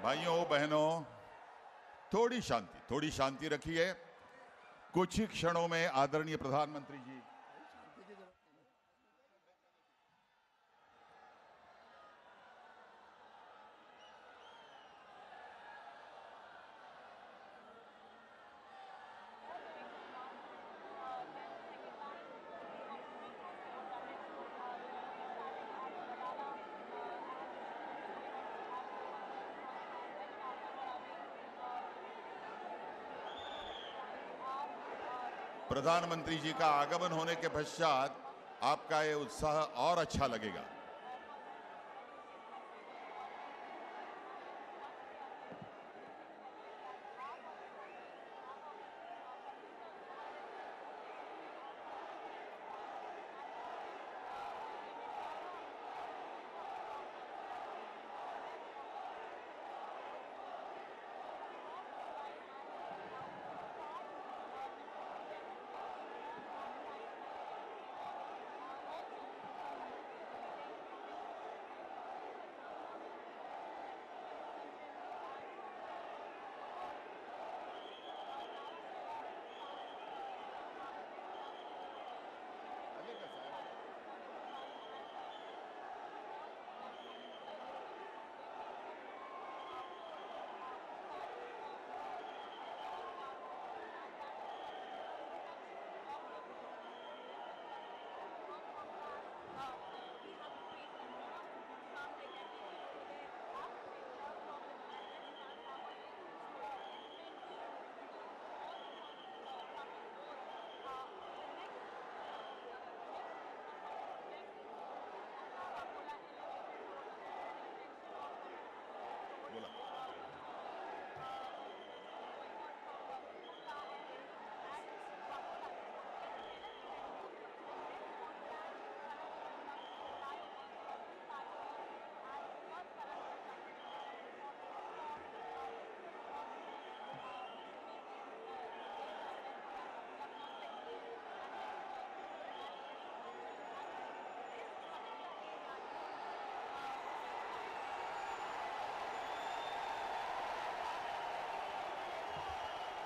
भाइयों बहनों, थोड़ी शांति रखिए। कुछ ही क्षणों में आदरणीय प्रधानमंत्री जी प्रधानमंत्री जी का आगमन होने के पश्चात आपका ये उत्साह और अच्छा लगेगा।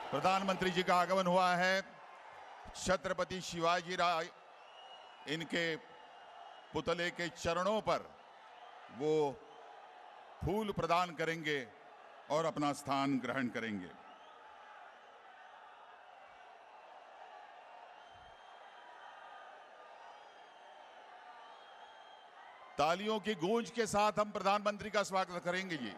प्रधानमंत्री जी का आगमन हुआ है। छत्रपति शिवाजी राय इनके पुतले के चरणों पर वो फूल प्रदान करेंगे और अपना स्थान ग्रहण करेंगे। तालियों की गूंज के साथ हम प्रधानमंत्री का स्वागत करेंगे जी।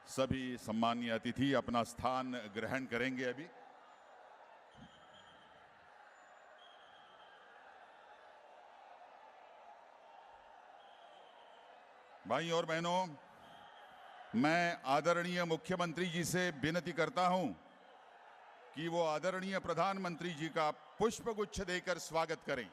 सभी सम्मानीय अतिथि अपना स्थान ग्रहण करेंगे अभी। भाइयों और बहनों, मैं आदरणीय मुख्यमंत्री जी से विनती करता हूं कि वो आदरणीय प्रधानमंत्री जी का पुष्पगुच्छ देकर स्वागत करें।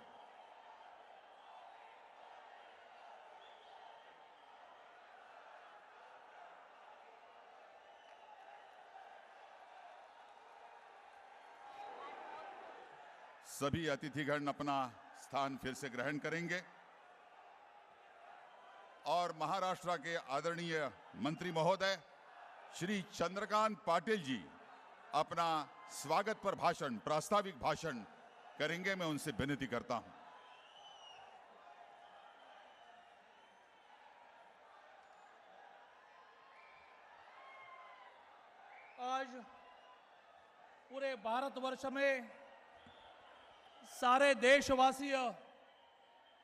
सभी अतिथिगण अपना स्थान फिर से ग्रहण करेंगे और महाराष्ट्र के आदरणीय मंत्री महोदय श्री चंद्रकांत पाटिल जी अपना स्वागत पर भाषण, प्रास्ताविक भाषण करेंगे। मैं उनसे विनती करता हूं। आज पूरे भारतवर्ष में सारे देशवासी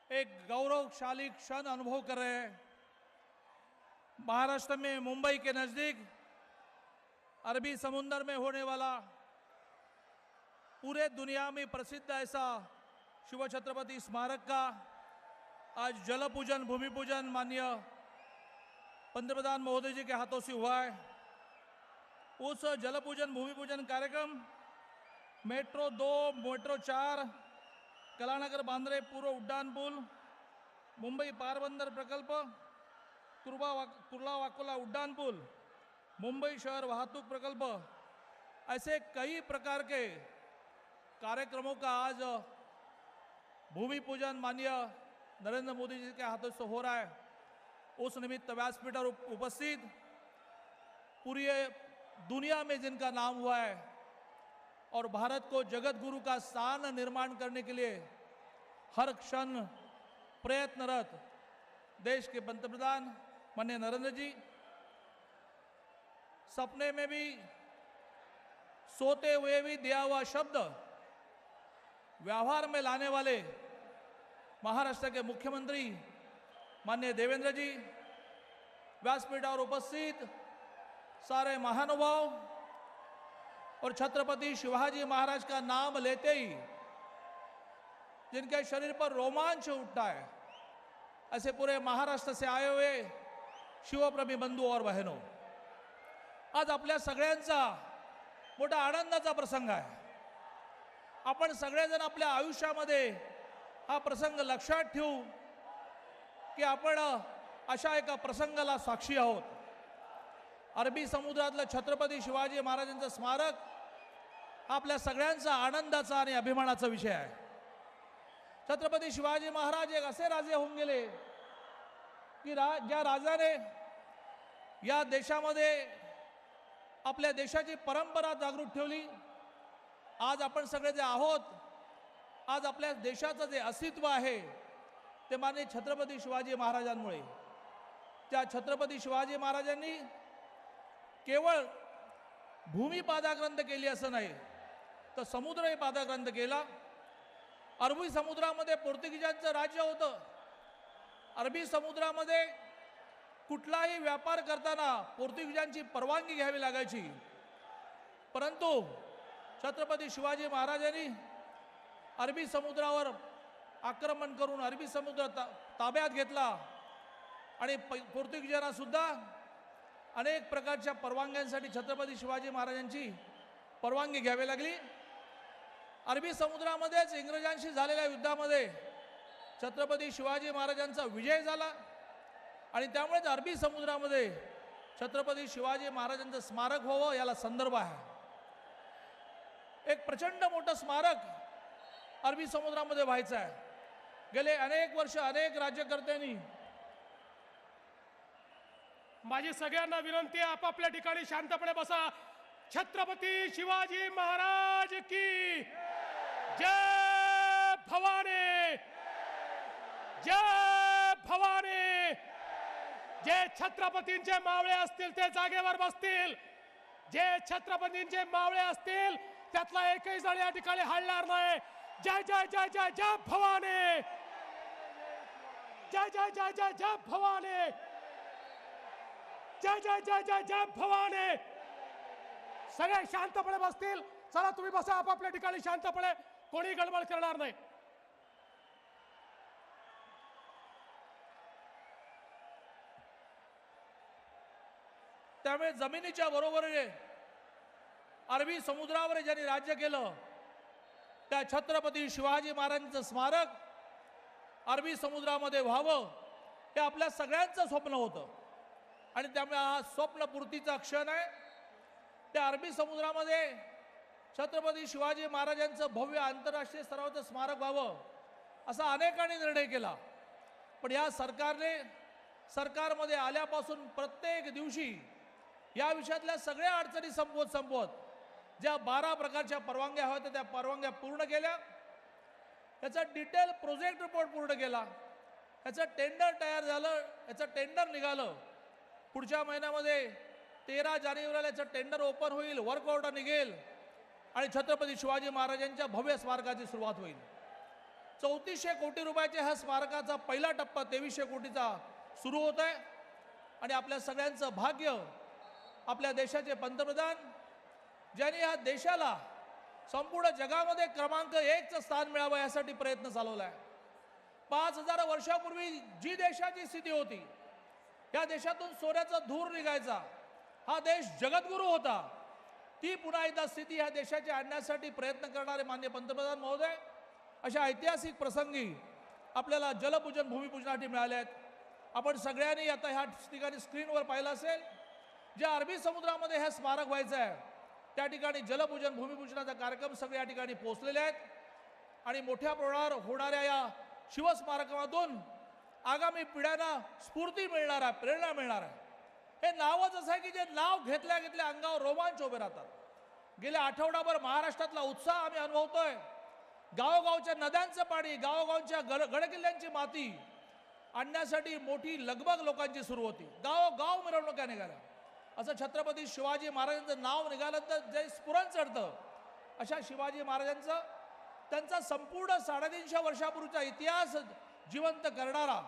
एक गौरवशाली क्षण अनुभव कर रहे हैं। महाराष्ट्र में मुंबई के नजदीक अरबी समुद्र में होने वाला पूरे दुनिया में प्रसिद्ध ऐसा शिव छत्रपति स्मारक का आज जल पूजन, भूमि पूजन माननीय पंतप्रधान महोदय जी के हाथों से हुआ है। उस जलपूजन भूमि पूजन कार्यक्रम मेट्रो 2, मेट्रो 4, कलानगर बांद्रे पूर्व उड्डाण पुल, मुंबई पारबंदर प्रकल्प, कुर्ला वाकोला उड्डाण पुल, मुंबई शहर वाहतूक प्रकल्प, ऐसे कई प्रकार के कार्यक्रमों का आज भूमि पूजन माननीय नरेंद्र मोदी जी के हाथों से हो रहा है। उस निमित्त व्यासपीठ पर उपस्थित पूरी दुनिया में जिनका नाम हुआ है और भारत को जगत गुरु का स्थान निर्माण करने के लिए हर क्षण प्रयत्नरत देश के पंतप्रधान माननीय नरेंद्र जी, सपने में भी सोते हुए भी दिया हुआ शब्द व्यवहार में लाने वाले महाराष्ट्र के मुख्यमंत्री माननीय देवेंद्र जी, व्यासपीठावर उपस्थित सारे महानुभाव और छत्रपति शिवाजी महाराज का नाम लेते ही जिनके शरीर पर रोमांच उठता है, ऐसे पूरे महाराष्ट्र से आए हुए शिवप्रेमी बंधू और बहनों, आज आपल्या सगळ्यांचा मोठा आनंदाचा प्रसंग आहे। आपण सगळेजण आपल्या आयुष्यामध्ये हा प्रसंग लक्षात ठेवू की आपण अशा एका प्रसंगाला साक्षी आहोत। अरबी समुद्रातलं छत्रपती शिवाजी महाराजांचं स्मारक आपल्या सगळ्यांचा आनंदाचा आणि अभिमानाचा विषय आहे। छत्रपती शिवाजी महाराज एक असे राजे होऊन गेले की ज्या राजाने या देशामध्ये आपल्या देशाची परंपरा जागृत ठेवली। आज आपण सगळे जे आहोत, आज आपल्या देशाचं जे अस्तित्व आहे ते माननीय छत्रपती शिवाजी महाराजांमुळे। त्या छत्रपती शिवाजी महाराजांनी केवळ भूमी पादाक्रांत केली असं नाही, तर समुद्रही पादाक्रांत केला। अरबी समुद्रामध्ये पोर्तुगीजांचं राज्य होतं। अरबी समुद्रामध्ये कुठलाही व्यापार करताना पोर्तुगीजांची परवानगी घ्यावी लागायची, परंतु छत्रपती शिवाजी महाराजांनी अरबी समुद्रावर आक्रमण करून अरबी समुद्र ताब्यात घेतला आणि पोर्तुगीजांना सुद्धा अनेक प्रकारच्या परवानग्यांसाठी छत्रपती शिवाजी महाराजांची परवानगी घ्यावी लागली। अरबी समुद्रामध्येच इंग्रजांशी झालेल्या युद्धामध्ये छत्रपती शिवाजी महाराजांचा विजय झाला आणि त्यामुळेच अरबी समुद्रामध्ये छत्रपती शिवाजी महाराजांचं स्मारक व्हावं याला संदर्भ आहे। एक प्रचंड मोठं स्मारक अरबी समुद्रामध्ये व्हायचं आहे। गेले अनेक वर्ष अनेक राज्यकर्त्यांनी, माझी सगळ्यांना विनंती आहे, आपापल्या ठिकाणी शांतपणे बसा। छत्रपती शिवाजी महाराज की जय भवानी, जय भवानी। जे छत्रपतींचे मावळे असतील ते जागेवर बसतील, जे छत्रपतींचे मावळे असतील त्यातला एकही जण या ठिकाणी हलणार नाही। जय जय जय जय जय भवानी, जय जय जय जय जय भवानी, जय जय जय जय जय भवानी। सगळे शांतपणे बसतील। चला तुम्ही बसा आपापल्या ठिकाणी शांतपणे, कोणी गडबड करणार नाही। त्यामुळे जमिनीच्या बरोबरीने अरबी समुद्रावर ज्यांनी राज्य केलं त्या छत्रपती शिवाजी महाराजांचं स्मारक अरबी समुद्रामध्ये व्हावं हे आपल्या सगळ्यांचं स्वप्न होतं आणि त्यामुळे हा स्वप्नपूर्तीचा क्षण आहे। त्या अरबी समुद्रामध्ये छत्रपती शिवाजी महाराजांचं भव्य आंतरराष्ट्रीय स्तरावरचं स्मारक व्हावं असा अनेकांनी निर्णय केला, पण या सरकारमध्ये आल्यापासून प्रत्येक दिवशी या विषयातल्या सगळ्या अडचणी संपवत ज्या 12 प्रकारच्या परवानग्या होत्या त्या परवानग्या पूर्ण केल्या। याचा डिटेल प्रोजेक्ट रिपोर्ट पूर्ण केला, याचं टेंडर तयार झालं, याचं टेंडर निघालं। पुढच्या महिन्यामध्ये 13 जानेवारीला याचं टेंडर ओपन होईल, वर्क ऑर्डर निघेल आणि छत्रपती शिवाजी महाराजांच्या भव्य स्मारकाची सुरुवात होईल। 3400 कोटी रुपयाच्या ह्या स्मारकाचा पहिला टप्पा 2300 कोटीचा सुरू होत आहे आणि आपल्या सगळ्यांचं भाग्य आपल्या देशाचे पंतप्रधान ज्यांनी या देशाला संपूर्ण जगामध्ये क्रमांक 1चं स्थान मिळावं यासाठी प्रयत्न चालवला आहे। 5000 वर्षापूर्वी जी देशाची स्थिती होती या देशातून सोन्याचा धूर निघायचा, हा देश जगद्गुरू होता, ती पुन्हा एकदा स्थिती ह्या देशाची आणण्यासाठी प्रयत्न करणारे माननीय पंतप्रधान महोदय अशा ऐतिहासिक प्रसंगी आपल्याला जलपूजन भूमिपूजनासाठी मिळाले आहेत. आपण सगळ्यांनी आता ह्या ठिकाणी स्क्रीनवर पाहिलं असेल, जे अरबी समुद्रामध्ये हे स्मारक व्हायचं आहे त्या ठिकाणी जलपूजन भूमिपूजनाचा कार्यक्रम सगळे या ठिकाणी पोहोचलेले आहेत. आणि मोठ्या प्रमाणावर होणाऱ्या या शिवस्मारकामधून आगामी पिढ्यांना स्फूर्ती मिळणार आहे, प्रेरणा मिळणार आहे. हे नावच असं आहे की जे नाव घेतल्या घेतल्या अंगावर रोमांच उभे राहतात. गेल्या आठवडाभर महाराष्ट्रातला उत्साह आम्ही अनुभवतोय. गावोगावच्या नद्यांचं पाणी, गावोगावच्या गडकिल्ल्यांची माती आणण्यासाठी मोठी लगबग लोकांची सुरू होती. गावोगाव मिरवणुका निघाल्या. असं छत्रपती शिवाजी महाराजांचं नाव निघालं तर जे स्फुरण चढतं, अशा शिवाजी महाराजांचं त्यांचा संपूर्ण 350 वर्षापूर्वीचा इतिहास जिवंत करणारा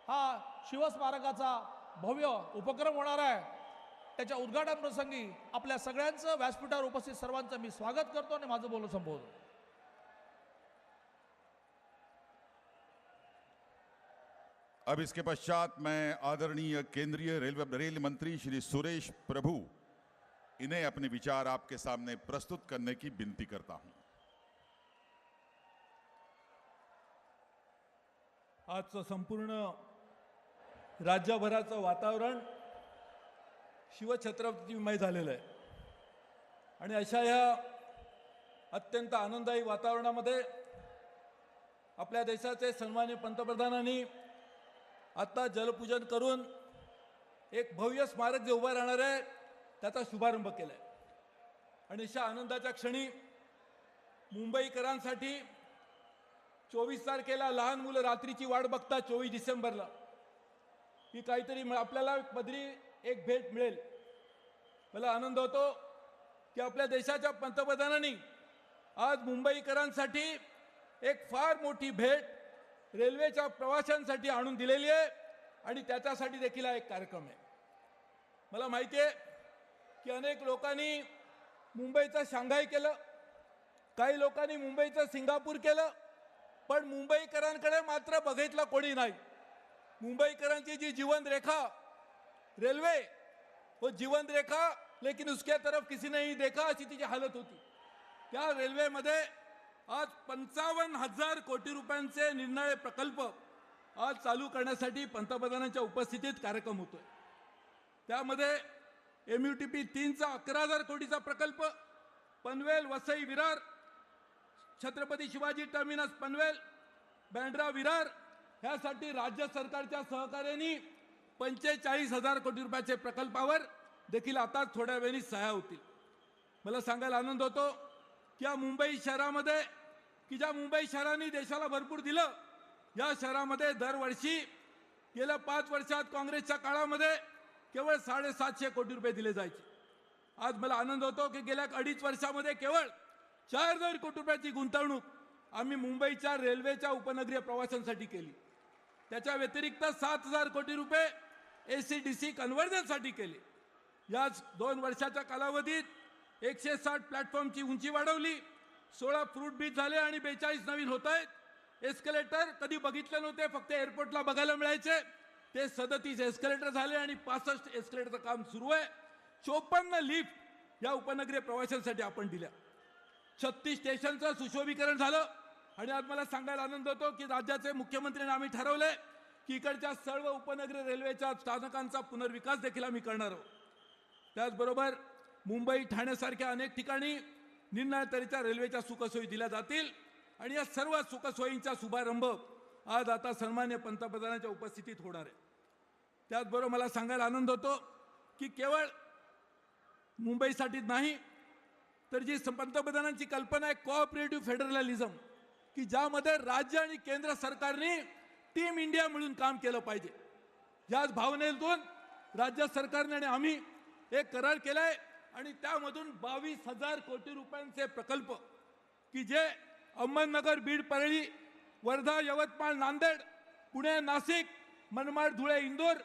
हा शिवस्मारकाचा भव्य उपक्रम होणार आहे. त्याच्या उद्घाटन प्रसंगी आपल्या सगळ्यांचं व्यासपीठावर उपस्थित सर्वांचं मी स्वागत करतो आणि माझं बोलणं संपवतो. अब इसके पश्चात मैं आदरणीय केंद्रीय रेल मंत्री श्री सुरेश प्रभु इन्हें अपने विचार आपके सामने प्रस्तुत करने की विनती करता हूं. आजचं संपूर्ण राज्यभराचं वातावरण शिवछत्रपतीमय झालेलं आहे. आणि अशा या अत्यंत आनंददायी वातावरणामध्ये आपल्या देशाचे सन्माननीय पंतप्रधानांनी आता जलपूजन करून एक भव्य स्मारक जे उभं राहणार आहे त्याचा शुभारंभ केला आहे. आणि अशा आनंदाच्या क्षणी मुंबईकरांसाठी 24 तारखेला लहान मुलं रात्रीची वाट बघतात 24 डिसेंबरला की काहीतरी आपल्याला पदरी एक भेट मिळेल. मला आनंद होतो की आपल्या देशाच्या पंतप्रधानांनी आज मुंबईकरांसाठी एक फार मोठी भेट रेल्वेच्या प्रवाशांसाठी आणून दिलेली आहे आणि त्याच्यासाठी देखील हा एक कार्यक्रम आहे. मला माहिती आहे की अनेक लोकांनी मुंबईचं शांघाय केलं, काही लोकांनी मुंबईचं सिंगापूर केलं, पण मुंबईकरांकडे मात्र बघितलं कोणी नाही. मुंबईकरांची जी जीवन रेखा रेल्वे वो जीवन रेखा लेकिन उसके तरफ किसी ने नहीं देखा अशी तिची हालत होती. त्या रेल्वेमध्ये आज 55,000 कोटी रुपयांचे निर्णय प्रकल्प आज चालू करण्यासाठी पंतप्रधानांच्या उपस्थितीत कार्यक्रम होतोय. त्यामध्ये MUTP 3चा 11,000 कोटीचा प्रकल्प, पनवेल वसई विरार, छत्रपती शिवाजी टर्मिनस पनवेल, बँड्रा विरार ह्यासाठी राज्य सरकारच्या सहकार्याने 45,000 कोटी रुपयाचे प्रकल्पावर देखील आता थोड्या वेळाने सह्या होतील. मला सांगायला आनंद होतो की या मुंबई शहरामध्ये की ज्या मुंबई शहराने देशाला भरपूर दिलं, या शहरामध्ये दरवर्षी गेल्या 5 वर्षात काँग्रेसच्या काळामध्ये केवळ 750 कोटी रुपये दिले जायचे. आज मला आनंद होतो की गेल्या 2.5 वर्षामध्ये केवळ 4,000 कोटी रुपयाची गुंतवणूक आम्ही मुंबईच्या रेल्वेच्या उपनगरीय प्रवासांसाठी केली. त्याच्या व्यतिरिक्त 7,000 कोटी रुपये ACDC कन्व्हर्जनसाठी केले. याच 2 वर्षाच्या कालावधीत 160 प्लॅटफॉर्मची उंची वाढवली, 16 फ्रूट ब्रिज झाले आणि 42 नवीन होत आहेत. एस्केलेटर कधी बघितले नव्हते, फक्त एअरपोर्टला बघायला मिळायचे, ते 37 एस्केलेटर झाले आणि 65 एस्केलेटरचं काम सुरू आहे. 54 लिफ्ट या उपनगरीय प्रवाशांसाठी आपण दिल्या. 36 स्टेशनचं सुशोभीकरण झालं. आणि आज मला सांगायला आनंद होतो की राज्याचे मुख्यमंत्र्यांनी आम्ही ठरवले की इकडच्या सर्व उपनगरीय रेल्वेच्या स्थानकांचा पुनर्विकास देखील आम्ही करणार आहोत. त्याचबरोबर मुंबई ठाण्यासारख्या अनेक ठिकाणी निम्न दर्जाच्या रेल्वेच्या सुखसोयी दिल्या जातील आणि या सर्व सुखसोयींचा शुभारंभ आज आता सन्माननीय पंतप्रधानांच्या उपस्थितीत होणार आहे. त्याचबरोबर मला सांगायला आनंद होतो की केवळ मुंबईसाठी नाही तर जी पंतप्रधानांची कल्पना आहे कोऑपरेटिव्ह फेडरलिझम, की ज्यामध्ये राज्य आणि केंद्र सरकारने टीम इंडिया मिळून काम केलं पाहिजे, याच भावनेतून राज्य सरकारने आणि आम्ही एक करार केलाय आणि त्यामधून 22,000 कोटी रुपयांचे प्रकल्प की जे अहमदनगर, बीड, परळी, वर्धा, यवतमाळ, नांदेड, पुणे, नाशिक, मनमाड, धुळे, इंदोर,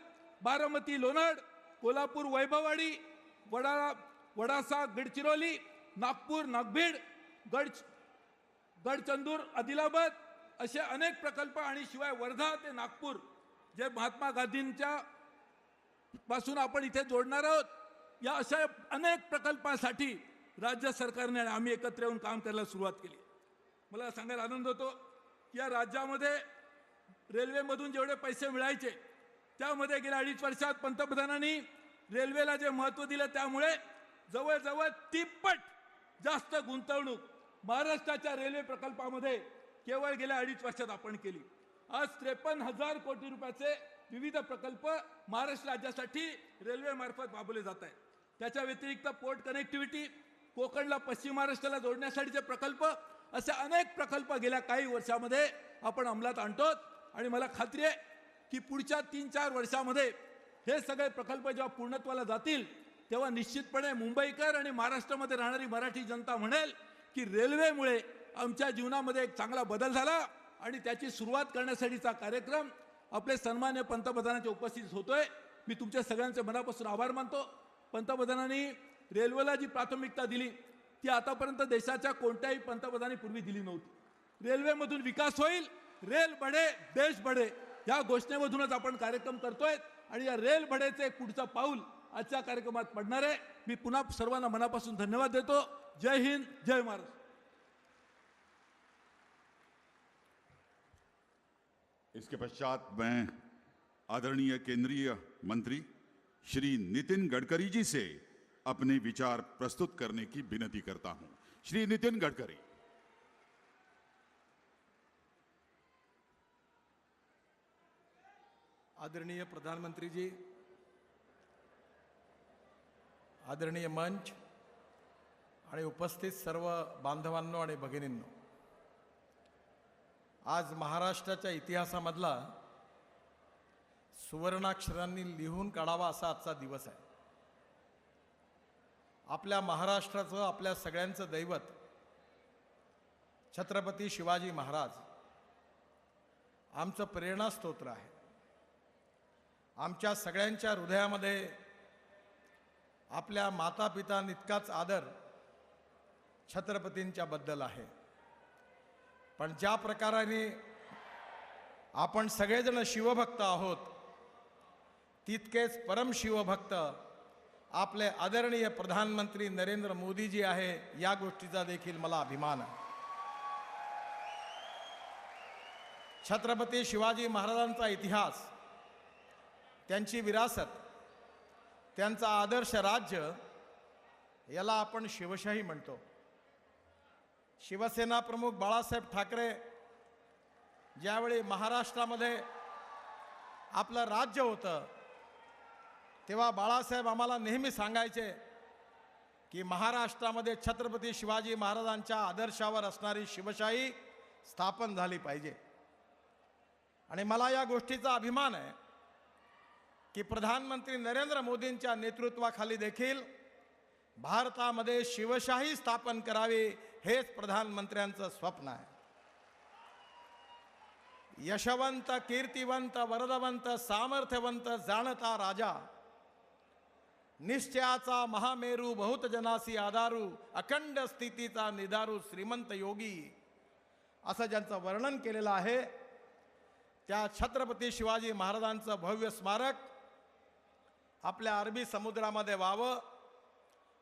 बारामती, लोणाड, कोल्हापूर, वैभववाडी, वडासा, गडचिरोली, नागपूर, नागभीड, गडचंदूर, आदिलाबाद असे अनेक प्रकल्प आणि शिवाय वर्धा ते नागपूर जे महात्मा गांधींच्या पासून आपण इथे जोडणार आहोत। या अशा अनेक प्रकल्पासाठी राज्य सरकारने आणि आम्ही एकत्र येऊन काम करायला सुरुवात केली। मला सांगायला आनंद होतो की या राज्यामध्ये रेल्वेमधून जेवढे पैसे मिळायचे त्यामध्ये गेल्या 2.5 वर्षात पंतप्रधानांनी रेल्वेला जे महत्त्व दिलं त्यामुळे जवळजवळ 3पट जास्त गुंतवणूक महाराष्ट्राच्या रेल्वे प्रकल्पामध्ये केवळ गेल्या 2.5 वर्षात आपण केली। आज 53,000 कोटी रुपयाचे विविध प्रकल्प महाराष्ट्र राज्यासाठी रेल्वे मार्फत राबवले जात आहेत। त्याच्या व्यतिरिक्त पोर्ट कनेक्टिव्हिटी, कोकणला पश्चिम महाराष्ट्राला जोडण्यासाठीचे प्रकल्प, असे अनेक प्रकल्प गेल्या काही वर्षामध्ये आपण अंमलात आणतो आणि मला खात्री आहे की पुढच्या 3-4 वर्षामध्ये हे सगळे प्रकल्प जेव्हा पूर्णत्वाला जातील तेव्हा निश्चितपणे मुंबईकर आणि महाराष्ट्रामध्ये राहणारी मराठी जनता म्हणेल की रेल्वेमुळे आमच्या जीवनामध्ये एक चांगला बदल झाला आणि त्याची सुरुवात करण्यासाठीचा कार्यक्रम आपले सन्मान्य पंतप्रधानांच्या उपस्थितीत होतोय। मी तुमच्या सगळ्यांचे मनापासून आभार मानतो। पंतप्रधानांनी रेल्वेला जी प्राथमिकता दिली ती आतापर्यंत देशाच्या कोणत्याही पंतप्रधानांनी पूर्वी दिली नव्हती। रेल्वेमधून विकास होईल, रेल बढे देश बढे या घोषणेमधूनच आपण कार्यक्रम करतोय आणि या रेल बढेचे एक पुढचं पाऊल आजच्या कार्यक्रमात पडणार आहे। मी पुन्हा सर्वांना मनापासून धन्यवाद देतो। जय हिंद, जय महाराष्ट्र। इसके पश्चात मैं आदरणीय केंद्रीय मंत्री श्री नितिन गडकरी जी से अपने विचार प्रस्तुत करने की विनती करता हूं। श्री नितिन गडकरी। आदरणीय प्रधानमंत्री जी, आदरणीय मंच आणि उपस्थित सर्व बांधवांनो आणि भगिनींनो, आज महाराष्ट्राच्या इतिहासामधला सुवर्णाक्षरांनी लिहून काढावा असा आजचा दिवस आहे। आपल्या महाराष्ट्राचं, आपल्या सगळ्यांचं दैवत छत्रपती शिवाजी महाराज आमचं प्रेरणास्तोत्र आहे। आमच्या सगळ्यांच्या हृदयामध्ये आपल्या मातापितांइतकाच आदर छत्रपतींच्या बद्दल आहे। पण ज्या प्रकाराने आपण सगळेजण शिवभक्त आहोत तितकेच परम शिवभक्त आपले आदरणीय प्रधानमंत्री नरेंद्र मोदीजी आहे, या गोष्टीचा देखील मला अभिमान आहे। छत्रपती शिवाजी महाराजांचा इतिहास, त्यांची विरासत, त्यांचा आदर्श राज्य याला आपण शिवशाही म्हणतो। शिवसेना प्रमुख बाळासाहेब ठाकरे ज्यावेळी महाराष्ट्रामध्ये आपलं राज्य होतं तेव्हा बाळासाहेब आम्हाला नेहमी सांगायचे की महाराष्ट्रामध्ये छत्रपती शिवाजी महाराजांच्या आदर्शावर असणारी शिवशाही स्थापन झाली पाहिजे। आणि मला या गोष्टीचा अभिमान आहे की प्रधानमंत्री नरेंद्र मोदींच्या नेतृत्वाखाली देखील भारतामध्ये शिवशाही स्थापन करावी हेच प्रधानमंत्र्यांचं स्वप्न आहे। यशवंत, कीर्तिवंत, वरदवंत, सामर्थ्यवंत, जाणता राजा, निश्चयाचा महामेरू, बहुत जनासी आधारू, अखंड स्थितीचा निधारू, श्रीमंत योगी, असं ज्यांचं वर्णन केलेलं आहे त्या छत्रपती शिवाजी महाराजांचं भव्य स्मारक आपल्या अरबी समुद्रामध्ये व्हावं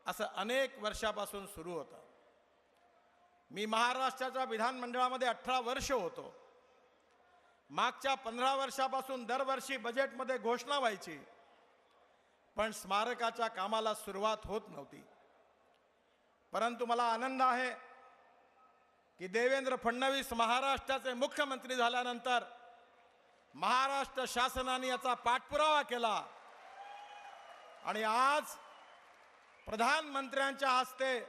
असं अनेक वर्षापासून सुरू होतं। मी महाराष्ट्राच्या विधानमंडळामध्ये 18 वर्ष होतो। मागच्या 15 वर्षापासून दरवर्षी बजेटमध्ये घोषणा व्हायची, पण स्मारकाच्या कामाला सुरुवात होत नव्हती। परंतु मला आनंद आहे की देवेंद्र फडणवीस महाराष्ट्राचे मुख्यमंत्री झाल्यानंतर महाराष्ट्र शासनाने याचा पाठपुरावा केला आणि आज प्रधानमंत्र्यांच्या हस्ते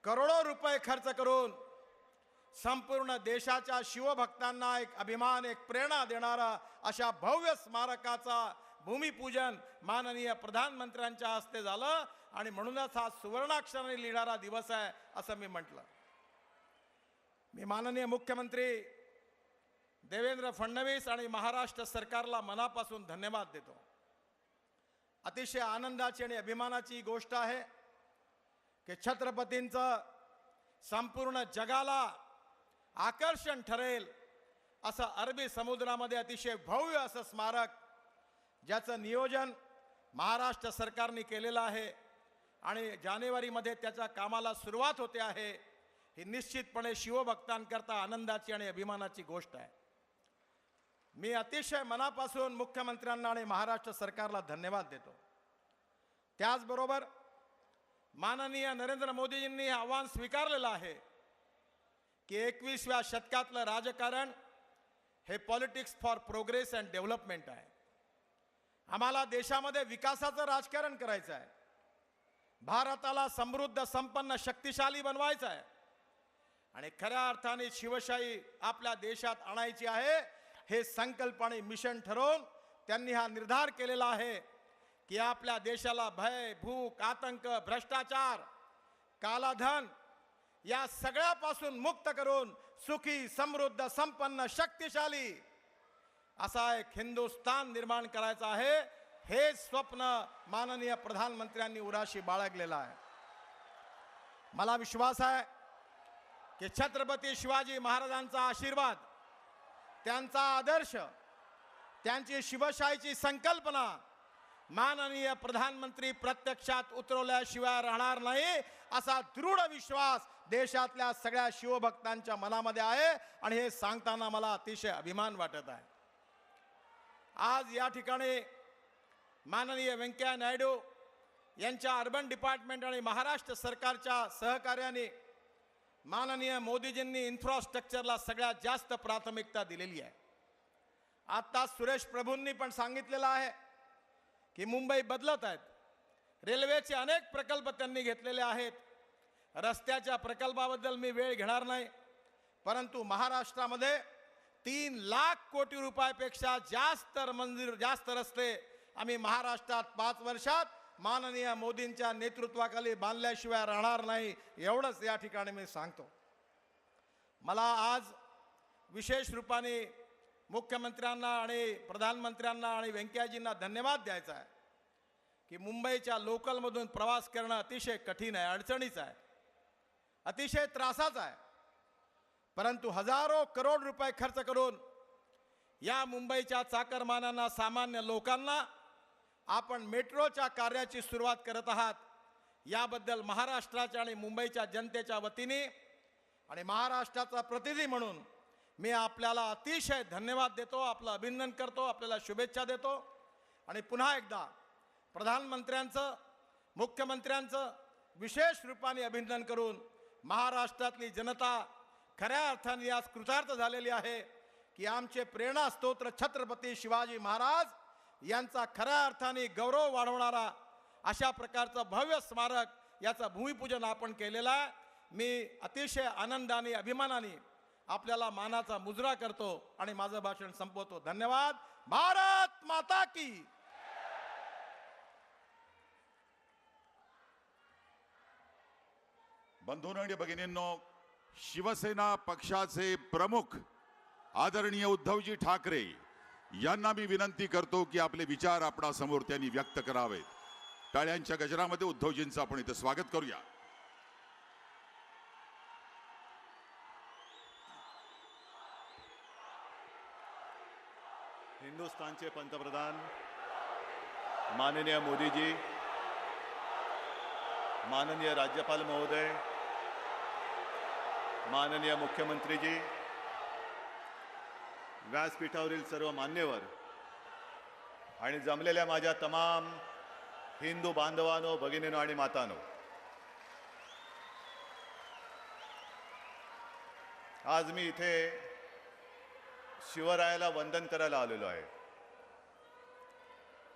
करोडो रुपये खर्च करून संपूर्ण देशाच्या शिवभक्तांना एक अभिमान, एक प्रेरणा देणारा अशा भव्य स्मारकाचा भूमिपूजन माननीय प्रधानमंत्र्यांच्या हस्ते झालं आणि म्हणूनच हा सुवर्णाक्षराने लिहिणारा दिवस आहे असं मी म्हटलं। मी माननीय मुख्यमंत्री देवेंद्र फडणवीस आणि महाराष्ट्र सरकारला मनापासून धन्यवाद देतो। अतिशय आनंदाची आणि अभिमानाची गोष्ट आहे की छत्रपतींचं संपूर्ण जगाला आकर्षण ठरेल असं अरबी समुद्रामध्ये अतिशय भव्य असं स्मारक ज्याचं नियोजन महाराष्ट्र सरकारने केलेलं आहे आणि जानेवारीमध्ये त्याच्या कामाला सुरुवात होते आहे, ही निश्चितपणे शिवभक्तांकरता आनंदाची आणि अभिमानाची गोष्ट आहे. मी अतिशय मनापासून मुख्यमंत्र्यांना आणि महाराष्ट्र सरकारला धन्यवाद देतो. त्याचबरोबर माननीय नरेंद्र मोदीजींनी हे आव्हान स्वीकारलेलं आहे की 21व्या शतकातलं राजकारण हे politics for progress and development आहे. आम्हाला देशामध्ये विकासाचं राजकारण करायचं आहे, भारताला समृद्ध, संपन्न, शक्तिशाली बनवायचं आहे आणि खऱ्या अर्थाने शिवशाही आपल्या देशात आणायची आहे. हे संकल्प आणि मिशन ठरवून त्यांनी हा निर्धार केलेला आहे की आपल्या देशाला भय, भूक, आतंक, भ्रष्टाचार, कालाधन या सगळ्यापासून मुक्त करून सुखी, समृद्ध, संपन्न, शक्तिशाली असा एक हिंदुस्थान निर्माण करायचा आहे. हे स्वप्न माननीय प्रधानमंत्र्यांनी उराशी बाळगलेलं आहे. मला विश्वास आहे की छत्रपती शिवाजी महाराजांचा आशीर्वाद, त्यांचा आदर्श, त्यांची शिवशाहीची संकल्पना माननीय प्रधानमंत्री प्रत्यक्षात उतरवल्याशिवाय राहणार नाही असा दृढ विश्वास देशातल्या सगळ्या शिवभक्तांच्या मनामध्ये आहे आणि हे सांगताना मला अतिशय अभिमान वाटत आहे. आज या ठिकाणी माननीय व्यंकय्या नायडू यांच्या अर्बन डिपार्टमेंट आणि महाराष्ट्र सरकारच्या सहकार्याने माननीय मोदीजींनी इन्फ्रास्ट्रक्चरला सगळ्यात जास्त प्राथमिकता दिलेली आहे. आता सुरेश प्रभूंनी पण सांगितलेलं आहे की मुंबई बदलत आहेत. रेल्वेचे अनेक प्रकल्प त्यांनी घेतलेले आहेत. रस्त्याच्या प्रकल्पाबद्दल मी वेळ घेणार नाही, परंतु महाराष्ट्रामध्ये 3 लाख कोटी रुपयापेक्षा जास्त रस्ते आम्ही महाराष्ट्रात 5 वर्षात माननीय मोदींच्या नेतृत्वाखाली बांधल्याशिवाय राहणार नाही, एवढंच या ठिकाणी मी सांगतो. मला आज विशेष रूपाने मुख्यमंत्र्यांना आणि प्रधानमंत्र्यांना आणि व्यंकय्याजींना धन्यवाद द्यायचा आहे की मुंबईच्या लोकलमधून प्रवास करणं अतिशय कठीण आहे, अडचणीचं आहे, अतिशय त्रासाचं आहे. परंतु हजारो करोड रुपये खर्च करून या मुंबईच्या चाकरमान्यांना, सामान्य लोकांना आपण मेट्रोच्या कार्याची सुरुवात करत आहात. याबद्दल महाराष्ट्राच्या आणि मुंबईच्या जनतेच्या वतीने आणि महाराष्ट्राचा प्रतिनिधी म्हणून मी आपल्याला अतिशय धन्यवाद देतो, आपलं अभिनंदन करतो, आपल्याला शुभेच्छा देतो आणि पुन्हा एकदा प्रधानमंत्र्यांचं, मुख्यमंत्र्यांचं विशेष रूपाने अभिनंदन करून महाराष्ट्रातली जनता खऱ्या अर्थाने आज कृतार्थ झालेली आहे की आमचे प्रेरणा स्तोत्र छत्रपती शिवाजी महाराज यांचा खऱ्या अर्थाने गौरव वाढवणारा अशा प्रकारचं भव्य स्मारक याचं भूमिपूजन आपण केलेलं आहे. मी अतिशय आनंदाने, अभिमानाने आपल्याला मानाचा मुजरा करतो आणि माझं भाषण संपवतो. धन्यवाद. भारत माता की. बंधूंनो आणि भगिनींनो, शिवसेना पक्षाचे प्रमुख आदरणीय उद्धवजी ठाकरे यांना मी विनंती करतो की आपले विचार आपणासमोर त्यांनी व्यक्त करावेत. टाळ्यांच्या गजरामध्ये उद्धवजींचं आपण इथे स्वागत करूया. हिंदुस्थानचे पंतप्रधान माननीय मोदीजी, माननीय राज्यपाल महोदय, माननीय मुख्यमंत्रीजी, व्यासपीठावरील सर्व मान्यवर आणि जमलेल्या माझ्या तमाम हिंदू बांधवांनो, भगिनींनो आणि मातांनो, आज मी इथे शिवरायाला वंदन करायला आलेलो आहे.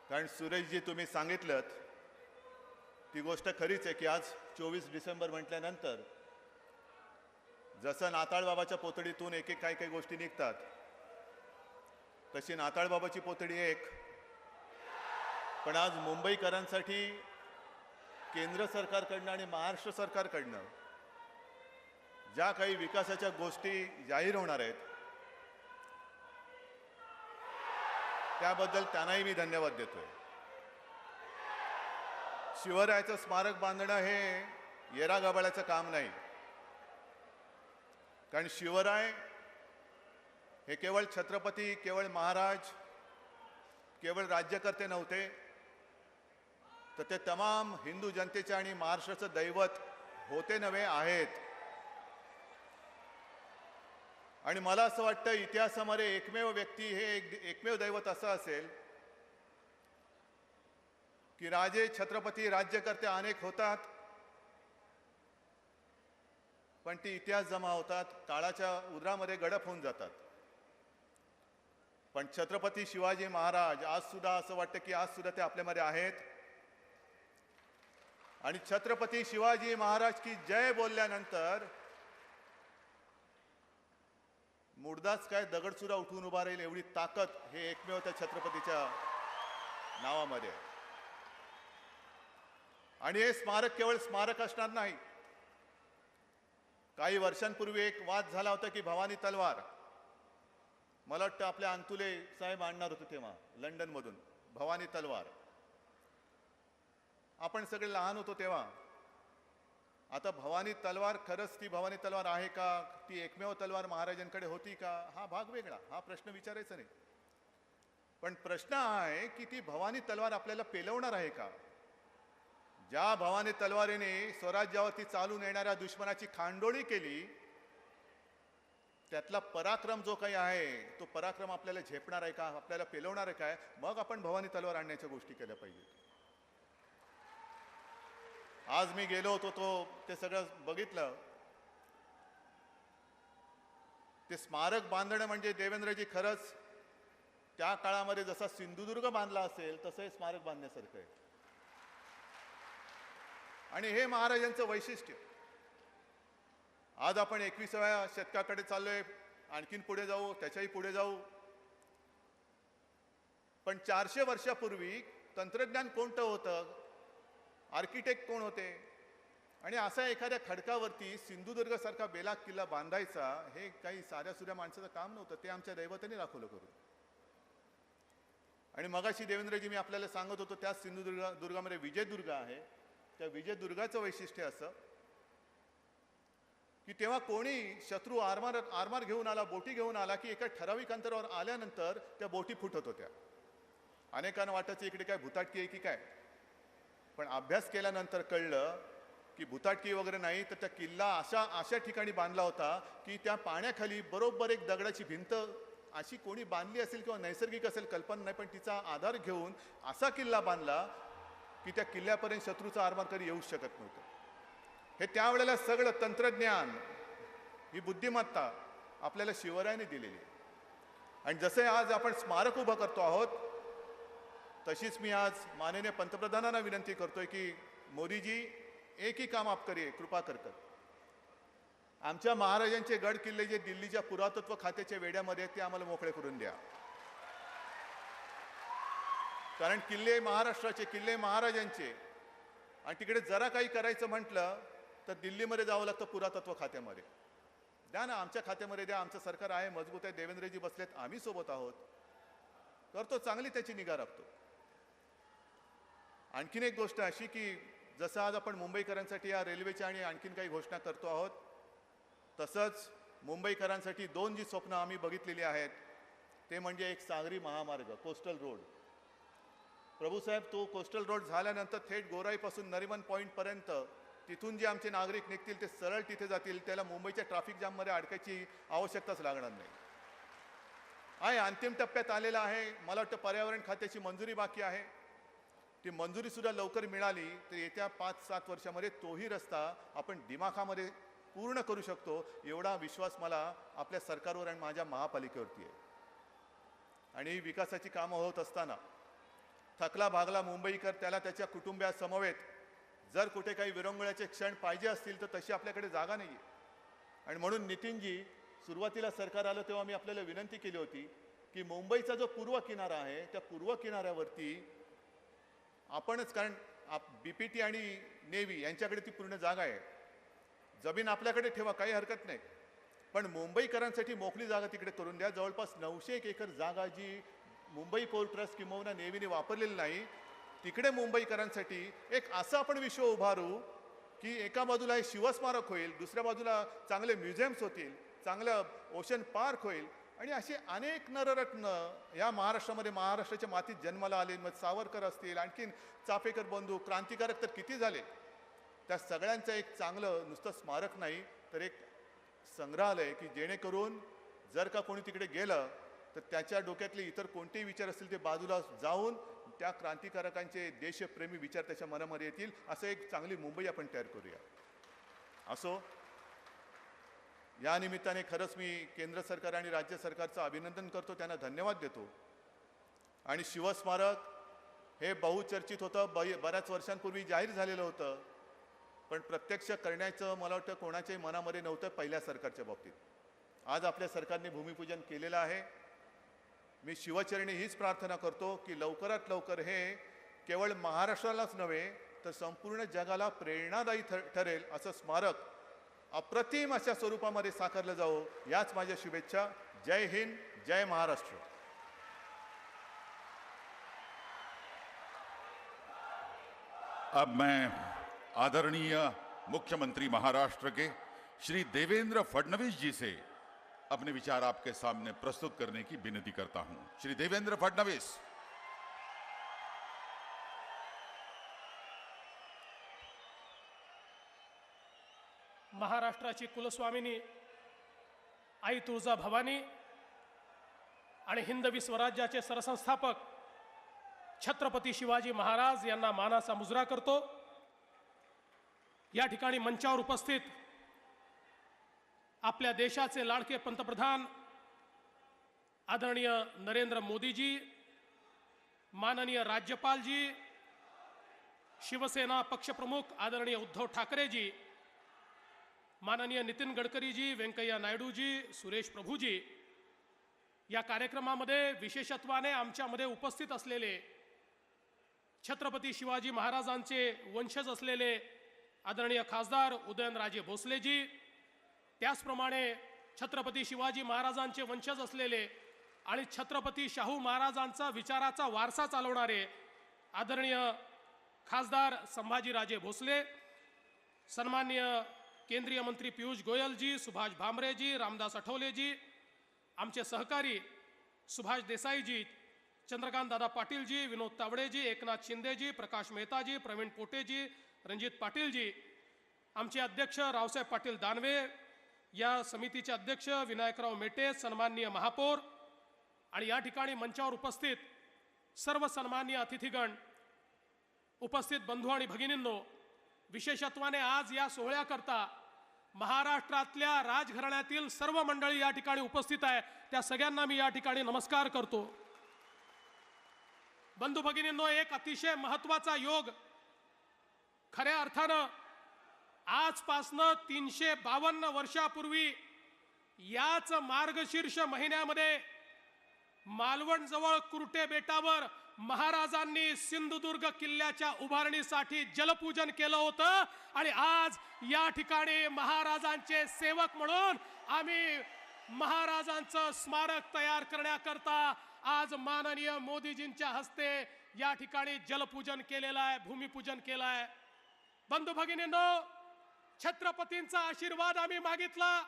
कारण सुरेशजी, तुम्ही सांगितलं ती गोष्ट खरीच आहे की आज 24 डिसेंबर म्हटल्यानंतर जसं नाताळबाबाच्या पोतडीतून एक एक काही गोष्टी निघतात, तशी नाताळबाबाची पोतडी एक. पण आज मुंबईकरांसाठी केंद्र सरकारकडनं आणि महाराष्ट्र सरकारकडनं ज्या काही विकासाच्या गोष्टी जाहीर होणार आहेत त्याबद्दल त्यांनाही मी धन्यवाद देतोय. शिवरायाचं स्मारक बांधणं हे येरागबाळ्याचं काम नाही. कारण शिवराय हे केवळ छत्रपती, केवळ महाराज केवळ राज्यकर्ते नव्हते, तर ते तमाम हिंदू जनतेचे आणि महाराष्ट्राचं दैवत होते नव्हे आहेत. आणि मला असं वाटतं इतिहासामध्ये एकमेव व्यक्ती हे एकमेव दैवत असं असेल की राजे छत्रपती राज्यकर्ते अनेक होतात, पण ती इतिहास जमा होतात, काळाच्या उद्रामध्ये गडप होऊन जातात. पण छत्रपती शिवाजी महाराज आज सुद्धा असं वाटतं की आज सुद्धा ते आपल्यामध्ये आहेत. आणि छत्रपती शिवाजी महाराज की जय बोलल्यानंतर मुर्दाच काय दगड सुद्धा उठून उभा राहील एवढी ताकद हे एकमेव त्या छत्रपतीच्या नावामध्ये आहे. आणि हे स्मारक केवळ स्मारक असणार नाही. काही वर्षांपूर्वी एक वाद झाला होता की भवानी तलवार, मला वाटतं आपल्या अंतुले साहेब आणणार होते तेव्हा लंडनमधून भवानी तलवार. आपण सगळे लहान होतो तेव्हा. आता भवानी तलवार खरंच ती भवानी तलवार आहे का, ती एकमेव तलवार महाराजांकडे होती का, हा भाग वेगळा, हा प्रश्न विचारायचा नाही. पण प्रश्न हा आहे की ती भवानी तलवार आपल्याला पेलवणार आहे का. ज्या भवानी तलवारीने स्वराज्यावरती चालून येणाऱ्या दुश्मनाची खांडोळी केली, त्यातला पराक्रम जो काही आहे तो पराक्रम आपल्याला झेपणार आहे का, आपल्याला पेलवणार आहे काय, मग आपण भवानी तलवार आणण्याच्या गोष्टी केल्या पाहिजेत. आज मी गेलो होतो ते सगळं बघितलं. ते स्मारक बांधणं म्हणजे देवेंद्रजी खरंच त्या काळामध्ये जसा सिंधुदुर्ग बांधला असेल तसं हे स्मारक बांधण्यासारखं आहे. आणि हे महाराजांचं वैशिष्ट्य. आज आपण 21व्या शतकाकडे चाललोय, आणखीन पुढे जाऊ, त्याच्याही पुढे जाऊ. पण 400 वर्षापूर्वी तंत्रज्ञान कोणतं होतं, आर्किटेक्ट कोण होते, आणि असा एखाद्या खडकावरती सिंधुदुर्ग सारखा बेलाग किल्ला बांधायचा हे काही साध्या सुध्या माणसाचं काम नव्हतं. ते आमच्या दैवताने दाखवलं करून. आणि मगाशी देवेंद्रजी मी आपल्याला सांगत होतो त्या सिंधुदुर्गामध्ये विजयदुर्ग आहे. त्या विजयदुर्गाचं वैशिष्ट्य असं की तेव्हा कोणी शत्रू आरमार घेऊन आला, बोटी घेऊन आला की एका ठराविक अंतरावर आल्यानंतर त्या बोटी फुटत होत्या. अनेकांना वाटायचं इकडे काय भुताटकी आहे की काय, पण अभ्यास केल्यानंतर कळलं की भुताटकी वगैरे नाही, तर त्या किल्ला अशा ठिकाणी बांधला होता की त्या पाण्याखाली बरोबर एक दगडाची भिंत अशी कोणी बांधली असेल किंवा नैसर्गिक असेल कल्पना नाही, पण तिचा आधार घेऊन असा किल्ला बांधला की त्या किल्ल्यापर्यंत शत्रूचा आरमार कधी येऊ शकत नव्हतं. हे त्यावेळेला सगळं तंत्रज्ञान, ही बुद्धिमत्ता आपल्याला शिवरायाने दिलेली आहे. आणि जसे आज आपण स्मारक उभं करतो आहोत, तशीच मी आज माननीय पंतप्रधानांना विनंती करतोय की मोदीजी एक ही काम आप करिए कृपा कर. आमच्या महाराजांचे गड किल्ले जे दिल्लीच्या पुरातत्व खात्याच्या वेड्यामध्ये आहेत ते आम्हाला मोकळे करून द्या. कारण किल्ले महाराष्ट्राचे, किल्ले महाराजांचे, आणि तिकडे जरा काही करायचं म्हटलं तर दिल्लीमध्ये जावं लागतं पुरातत्व खात्यामध्ये. द्या ना, आमच्या खात्यामध्ये द्या, आमचं सरकार आहे, मजबूत आहे, देवेंद्रजी बसलेत, आम्ही सोबत आहोत, करतो, चांगली त्याची निगा राखतो. आणखीन एक गोष्ट अशी की जसं आज आपण मुंबईकरांसाठी या रेल्वेच्या आणि आणखीन काही घोषणा करतो आहोत, तसंच मुंबईकरांसाठी 2 जी स्वप्न आम्ही बघितलेली आहेत ते म्हणजे एक सागरी महामार्ग, कोस्टल रोड. प्रभूसाहेब, तो कोस्टल रोड झाल्यानंतर थेट गोराईपासून नरिमन पॉईंटपर्यंत तिथून जे आमचे नागरिक निघतील ते सरळ तिथे जातील. त्याला मुंबईच्या ट्रॅफिक जाममध्ये अडकायची आवश्यकताच लागणार नाही. आहे अंतिम टप्प्यात आलेला आहे. मला वाटतं पर्यावरण खात्याची मंजुरी बाकी आहे. ती मंजुरीसुद्धा लवकर मिळाली तर येत्या 5-7 वर्षामध्ये तोही रस्ता आपण दिमाखामध्ये पूर्ण करू शकतो, एवढा विश्वास मला आपल्या सरकारवर आणि माझ्या महापालिकेवरती आहे. आणि ही विकासाची कामं होत असताना थकला भागला मुंबईकर त्याला त्याच्या कुटुंबियासमवेत जर कुठे काही विरंगुळ्याचे क्षण पाहिजे असतील तर तशी आपल्याकडे जागा नाही आहे. आणि म्हणून नितीनजी, सुरुवातीला सरकार आलं तेव्हा मी आपल्याला विनंती केली होती की मुंबईचा जो पूर्व किनारा आहे त्या पूर्व किनाऱ्यावरती आपणच, कारण BPT आणि नेव्ही यांच्याकडे ती पूर्ण जागा आहे, जमीन आपल्याकडे ठेवा, काही हरकत नाही, पण मुंबईकरांसाठी मोकळी जागा तिकडे करून द्या. जवळपास 900 एकर जागा जी मुंबई पोर्ट ट्रस्ट किंवा नेव्हीने वापरलेली नाही, तिकडे मुंबईकरांसाठी एक असं आपण विश्व उभारू की एका बाजूला हे शिवस्मारक होईल, दुसऱ्या बाजूला चांगले म्युझियम्स होतील, चांगलं ओशन पार्क होईल, आणि असे अनेक नररत्न या महाराष्ट्रामध्ये महाराष्ट्राच्या मातीत जन्माला आले. मग सावरकर असतील, आणखीन चाफेकर बंधू, क्रांतिकारक तर किती झाले. त्या सगळ्यांचं एक चांगलं नुसतं स्मारक नाही तर एक संग्रहालय की जेणेकरून जर का कोणी तिकडे गेलं तर त्याच्या डोक्यातले इतर कोणतेही विचार असतील ते बाजूला जाऊन त्या क्रांतिकारकांचे देशप्रेमी विचार त्याच्या मनामध्ये येतील. असं एक चांगली मुंबई आपण तयार करूया. असो, या निमित्ताने खरंच मी केंद्र सरकार आणि राज्य सरकारचं अभिनंदन करतो, त्यांना धन्यवाद देतो. आणि शिवस्मारक हे बहुचर्चित होतं, बऱ्याच वर्षांपूर्वी जाहीर झालेलं होतं, पण प्रत्यक्ष करण्याचं मला वाटतं कोणाच्याही मनामध्ये नव्हतं पहिल्या सरकारच्या बाबतीत. आज आपल्या सरकारने भूमिपूजन केलेलं आहे. मी शिवचरणी हीच प्रार्थना करतो की लवकरात लवकर हे केवळ महाराष्ट्रालाच नव्हे तर संपूर्ण जगाला प्रेरणादायी ठरेल असं स्मारक अप्रतिम अशा स्वरूपामध्ये साकारलं जावं, याच माझ्या शुभेच्छा. जय हिंद, जय महाराष्ट्र. अब मैं आदरणीय मुख्यमंत्री महाराष्ट्र के श्री देवेंद्र फडणवीस जी से अपने विचार आपके सामने प्रस्तुत करने की विनती करता हूं. श्री देवेंद्र फडणवीस. महाराष्ट्राची कुलस्वामिनी आई तुळजा भवानी आणि हिंदवी स्वराज्याचे सरसंस्थापक छत्रपती शिवाजी महाराज यांना मानाचा मुजरा करतो. या ठिकाणी मंचावर उपस्थित आपल्या देशाचे लाडके पंतप्रधान आदरणीय नरेंद्र मोदीजी, माननीय राज्यपालजी, शिवसेना पक्षप्रमुख आदरणीय उद्धव ठाकरेजी, माननीय नितीन गडकरीजी, व्यंकय्या नायडूजी, सुरेश प्रभूजी, या कार्यक्रमामध्ये विशेषत्वाने आमच्यामध्ये उपस्थित असलेले छत्रपती शिवाजी महाराजांचे वंशज असलेले आदरणीय खासदार उदयनराजे भोसलेजी, त्याचप्रमाणे छत्रपती शिवाजी महाराजांचे वंशज असलेले आणि छत्रपती शाहू महाराजांचा विचाराचा वारसा चालवणारे आदरणीय खासदार संभाजीराजे भोसले, सन्माननीय केंद्रीय मंत्री पियुष गोयलजी, सुभाष भामरेजी, रामदास आठवलेजी, आमचे सहकारी सुभाष देसाईजी, चंद्रकांत दादा पाटीलजी, विनोद तावडेजी, एकनाथ शिंदेजी, प्रकाश मेहताजी, प्रवीण पोटेजी, रणजित पाटीलजी, आमचे अध्यक्ष रावसाहेब पाटील दानवे, या समितीचे अध्यक्ष विनायकराव मेटे, सन्माननीय महापौर आणि या ठिकाणी मंचावर उपस्थित सर्व सन्माननीय अतिथीगण, उपस्थित बंधू आणि भगिनींनो, विशेषत्वाने आज या सोहळ्याकरता महाराष्ट्रातल्या राजघराण्यातील सर्व मंडळी या ठिकाणी उपस्थित आहे, त्या सगळ्यांना मी या ठिकाणी नमस्कार करतो. बंधू भगिनींनो, एक अतिशय महत्त्वाचा योग खऱ्या अर्थानं आजपासनं 352 वर्षापूर्वी याच मार्गशीर्ष महिन्यामध्ये मालवण जवळ कुर्टे बेटावर महाराजांनी सिंधुदुर्ग किल्ल्याच्या उभारणीसाठी जलपूजन केलं होतं आणि आज या ठिकाणी महाराजांचे सेवक म्हणून आम्ही महाराजांचं स्मारक तयार करण्याकरता आज माननीय मोदीजींच्या हस्ते या ठिकाणी जलपूजन केलेलं आहे, भूमिपूजन केलं आहे. बंधू भगिनींनो, छत्रपतींचा आशीर्वाद आम्ही मागितला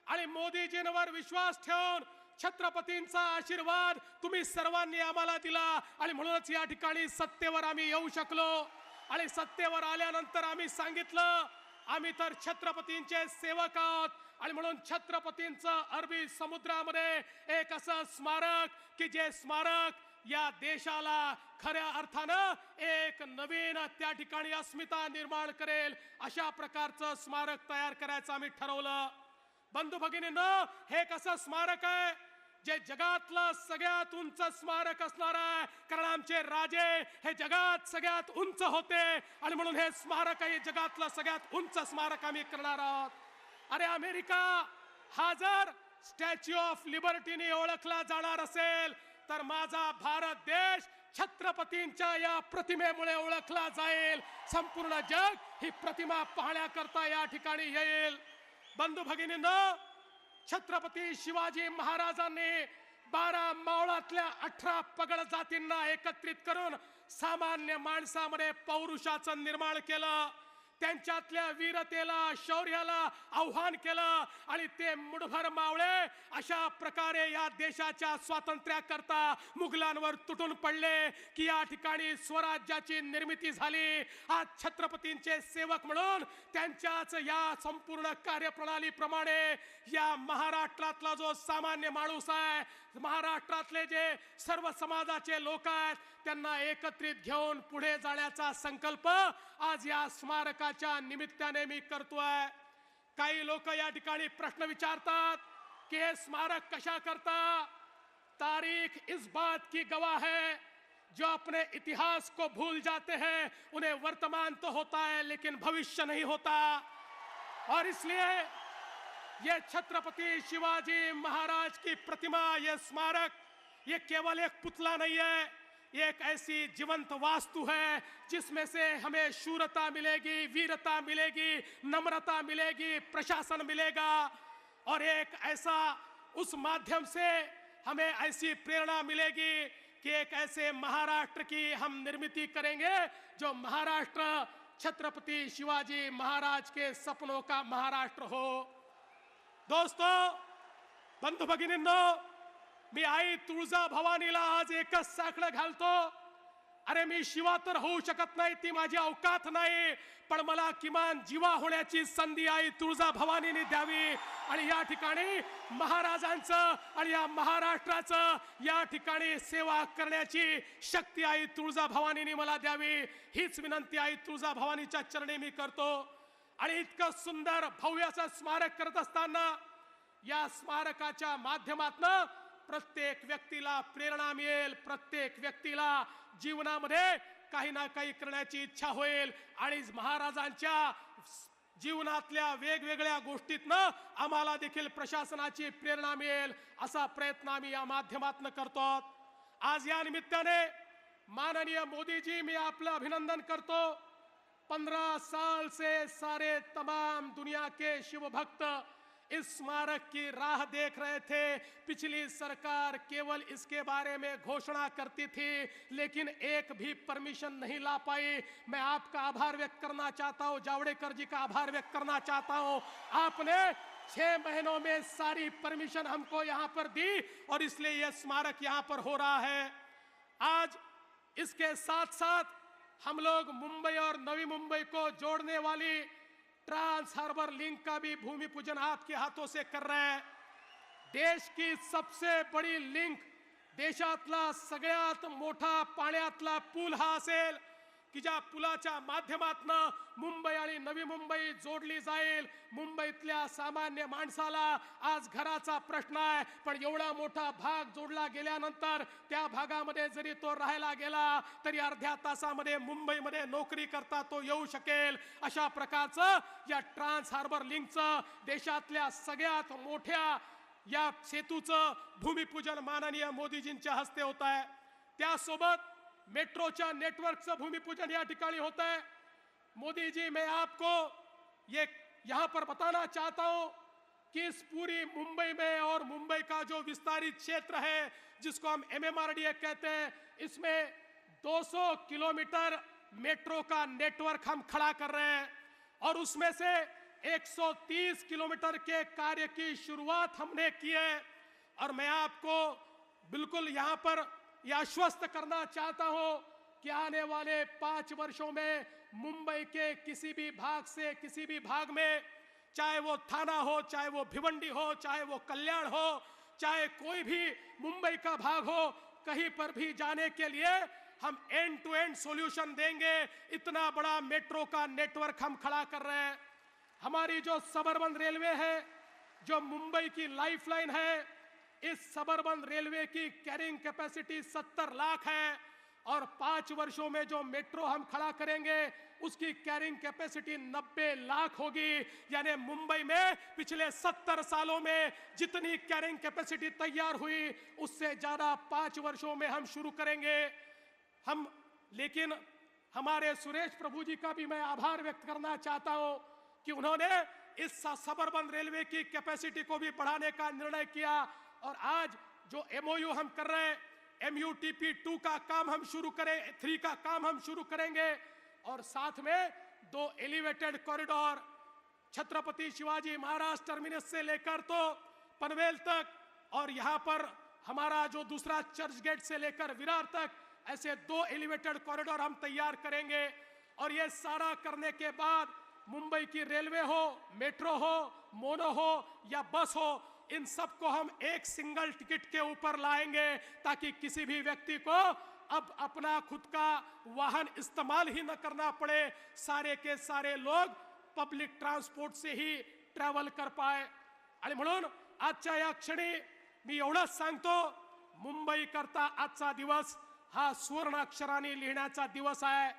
आणि मोदीजींवर विश्वास ठेवून छत्रपतींचा आशीर्वाद तुम्ही सर्वांनी आम्हाला दिला आणि म्हणूनच या ठिकाणी सत्तेवर आम्ही येऊ शकलो. आणि सत्तेवर आल्यानंतर आम्ही सांगितलं आम्ही तर छत्रपतींचे सेवक आहोत आणि म्हणून छत्रपतींचं अरबी समुद्रामध्ये एक असं स्मारक की जे स्मारक या देशाला खऱ्या अर्थानं एक नवीन त्या ठिकाणी अस्मिता निर्माण करेल अशा प्रकारचं स्मारक तयार करायचं आम्ही ठरवलं. बंधू भगिनींनो, हे कसं स्मारक आहे जे जगातलं सगळ्यात उंच स्मारक असणार आहे, कारण आमचे राजे हे जगात सगळ्यात उंच होते आणि म्हणून हे स्मारक आहे जगातलं सगळ्यात उंच स्मारक आम्ही करणार आहोत. अरे अमेरिका हा जर स्टॅच्यू ऑफ लिबर्टीने ओळखला जाणार असेल तर माझा भारत देश छत्रपतींच्या या प्रतिमेमुळे ओळखला जाईल. संपूर्ण जग ही प्रतिमा पाहण्याकरता या ठिकाणी येईल. बंधू भगिनींनो, छत्रपती शिवाजी महाराजांनी 12 मावळातल्या 18 पगड जातींना एकत्रित करून सामान्य माणसामध्ये पौरुषाचं निर्माण केलं. त्यांच्यातल्या वीरतेला शौर्याला आव्हान केलं आणि ते मुठभर मावळे अशा प्रकारे या देशाच्या स्वातंत्र्याकरता मुघलांवर तुटून पडले की या ठिकाणी स्वराज्याची निर्मिती झाली. आज छत्रपतींचे सेवक म्हणून त्यांच्याच या संपूर्ण कार्यप्रणालीप्रमाणे या महाराष्ट्रातला जो सामान्य माणूस आहे, महाराष्ट्रातले जे सर्व समाजाचे लोक आहेत, त्यांना एकत्रित घेऊन पुढे जाण्याचा संकल्प आज या स्मारकाच्या निमित्ताने मी करतोय. काही लोक या ठिकाणी प्रश्न विचारतात कि हे स्मारक कशा करता. तारीख इस बात की गवाह है, जो अपने इतिहास को भूल जाते हैं उन्हें वर्तमान तो होता है लेकिन भविष्य नहीं होता. और इसलिए ये छत्रपति शिवाजी महाराज की प्रतिमा, ये स्मारक, ये केवल एक पुतला नहीं है, ये एक ऐसी जीवंत वास्तु है जिसमें से हमें शूरता मिलेगी, वीरता मिलेगी, नम्रता मिलेगी, प्रशासन मिलेगा. और एक ऐसा उस माध्यम से हमें ऐसी प्रेरणा मिलेगी कि एक ऐसे महाराष्ट्र की हम निर्मिती करेंगे जो महाराष्ट्र छत्रपति शिवाजी महाराज के सपनों का महाराष्ट्र हो. दोस्तों, बंधू भगिनींनो, मी आई तुळजा भवानीला आज एकच साकडं घालतो. अरे मी शिवा तर होऊ शकत नाही, ती माझी अवकात नाही, पण मला किमान जीवा होण्याची संधी आई तुळजा भवानीने द्यावी. आणि या ठिकाणी महाराजांचं आणि या महाराष्ट्राचं या ठिकाणी सेवा करण्याची शक्ती आई तुळजा भवानीने मला द्यावी. हीच विनंती आई तुळजा भवानीच्या चरणी मी करतो. आणि इतकं सुंदर भव्य असं स्मारक करत असताना या स्मारकाच्या माध्यमातून प्रत्येक व्यक्तीला प्रेरणा मिळेल, प्रत्येक व्यक्तीला जीवनामध्ये काही ना काही करण्याची इच्छा होईल. आणि महाराजांच्या जीवनातल्या वेगवेगळ्या गोष्टीतनं आम्हाला देखील प्रशासनाची प्रेरणा मिळेल असा प्रयत्न आम्ही या माध्यमातून करतो. आज या निमित्ताने माननीय मोदी जी, मी आपलं अभिनंदन करतो. 15 साल से सारे तमाम दुनिया के शिव भक्त इस स्मारक की राह देख रहे थे. पिछली सरकार केवल इसके बारे में घोषणा करती थी लेकिन एक भी परमिशन नहीं ला पाई. मैं आपका आभार व्यक्त करना चाहता हूं, जावड़ेकर जी का आभार व्यक्त करना चाहता हूं. आपने 6 महीनों में सारी परमिशन हमको यहाँ पर दी और इसलिए यह स्मारक यहाँ पर हो रहा है. आज इसके साथ साथ हम लोग मुंबई और नवी मुंबई को जोड़ने वाली ट्रांस हार्बर लिंक का भी भूमि पूजन आपके हाथों से कर रहे हैं. देश की सबसे बड़ी लिंक, देशातला सगळ्यात मोठा पाण्यातला पूल हा असेल की ज्या पुलाच्या माध्यमातून मुंबई आणि नवी मुंबई जोडली जाईल. मुंबईतल्या सामान्य माणसाला आज घराचा प्रश्न आहे, पण एवढा मोठा भाग जोडला गेल्यानंतर त्या भागामध्ये जरी तो राहायला गेला तरी अर्ध्या तासामध्ये मुंबईमध्ये नोकरी करता तो येऊ शकेल. अशा प्रकारचं या ट्रान्स हार्बर लिंकचं देशातल्या सगळ्यात मोठ्या या सेतूचं भूमिपूजन माननीय मोदीजींच्या हस्ते होत आहे. त्यासोबत मेट्रोच्या नेटवर्कचं भूमिपूजन या ठिकाणी होत है. मोदी जी, मैं आपको ये यहाँ पर बताना चाहता हूँ कि इस पूरी मुंबई में और मुंबई का जो विस्तारित क्षेत्र है जिसको हम MMRDA कहते हैं, इसमें 200 किलोमीटर मेट्रो का नेटवर्क हम खड़ा कर रहे हैं और उसमें से 130 किलोमीटर के कार्य की शुरुआत हमने की है. और मैं आपको बिल्कुल यहाँ पर यह आश्वस्त करना चाहता हूं कि आने वाले 5 वर्षों में मुंबई के किसी भी भाग से किसी भी भाग में, चाहे वो थाना हो, चाहे वो भिवंडी हो, चाहे वो कल्याण हो, चाहे कोई भी मुंबई का भाग हो, कहीं पर भी जाने के लिए हम एंड टू एंड सॉल्यूशन देंगे. इतना बड़ा मेट्रो का नेटवर्क हम खड़ा कर रहे हैं. हमारी जो सबअर्बन रेलवे है, जो मुंबई की लाइफलाइन है, इस सबअर्बन रेलवे की कैरिंग कैपेसिटी 70 लाख है और 5 वर्षों में जो मेट्रो हम खड़ा करेंगे उसकी कैरिंग कैपेसिटी 90 लाख होगी. यानी मुंबई में पिछले 70 सालों में जितनी कैरिंग कैपेसिटी तैयार हुई उससे ज्यादा 5 वर्षों में हम शुरू करेंगे. हम लेकिन हमारे सुरेश प्रभु जी का भी मैं आभार व्यक्त करना चाहता हूं कि उन्होंने इस सबअर्बन रेलवे की कैपेसिटी को भी बढ़ाने का निर्णय किया. और आज जो MOU हम कर रहे हैं, MUTP 2 का काम हम शुरू करें, 3 का काम हम शुरू करेंगे और साथ में 2 elevated corridor Chhatrapati Shivaji Maharaj terminus से लेकर तो पनवेल तक, और यहाँ पर हमारा जो दूसरा चर्च गेट से लेकर विरार तक, ऐसे 2 एलिवेटेड कॉरिडोर हम तैयार करेंगे। और ये सारा करने के बाद मुंबई की रेलवे हो, मेट्रो हो, मोनो हो या बस हो, इन सबको हम एक सिंगल टिकट के ऊपर लाएंगे, ताकि किसी भी व्यक्ति को अब अपना खुद का वाहन इस्तेमाल ही न करना पड़े, सारे के सारे लोग पब्लिक ट्रान्सपोर्ट से ही ट्रॅव्हल कर पाए। आणि म्हणून आजच्या या क्षणी मी एवढंच सांगतो, मुंबई करता आजचा दिवस हा सुवर्ण अक्षराने लिहिण्याचा दिवस आहे।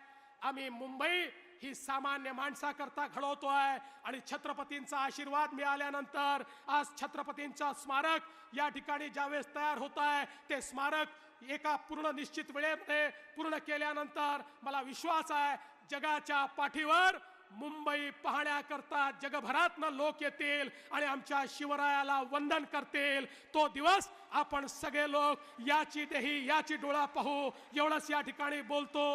आम्ही मुंबई ही सामान्य माणसाकरता घडवतोय आणि छत्रपतींचा आशीर्वाद मिळाल्यानंतर आज छत्रपतींचा स्मारक या ठिकाणी ज्यावेळेस तयार होत आहे, ते स्मारक एका पूर्ण निश्चित वेळेमध्ये पूर्ण केल्यानंतर मला विश्वास आहे जगाच्या पाठीवर मुंबई पाहण्याकरता जगभरातनं लोक येतील आणि आमच्या शिवरायाला वंदन करतील। तो दिवस आपण सगळे लोक याची देही याची डोळा पाहू, एवढंच या ठिकाणी बोलतो।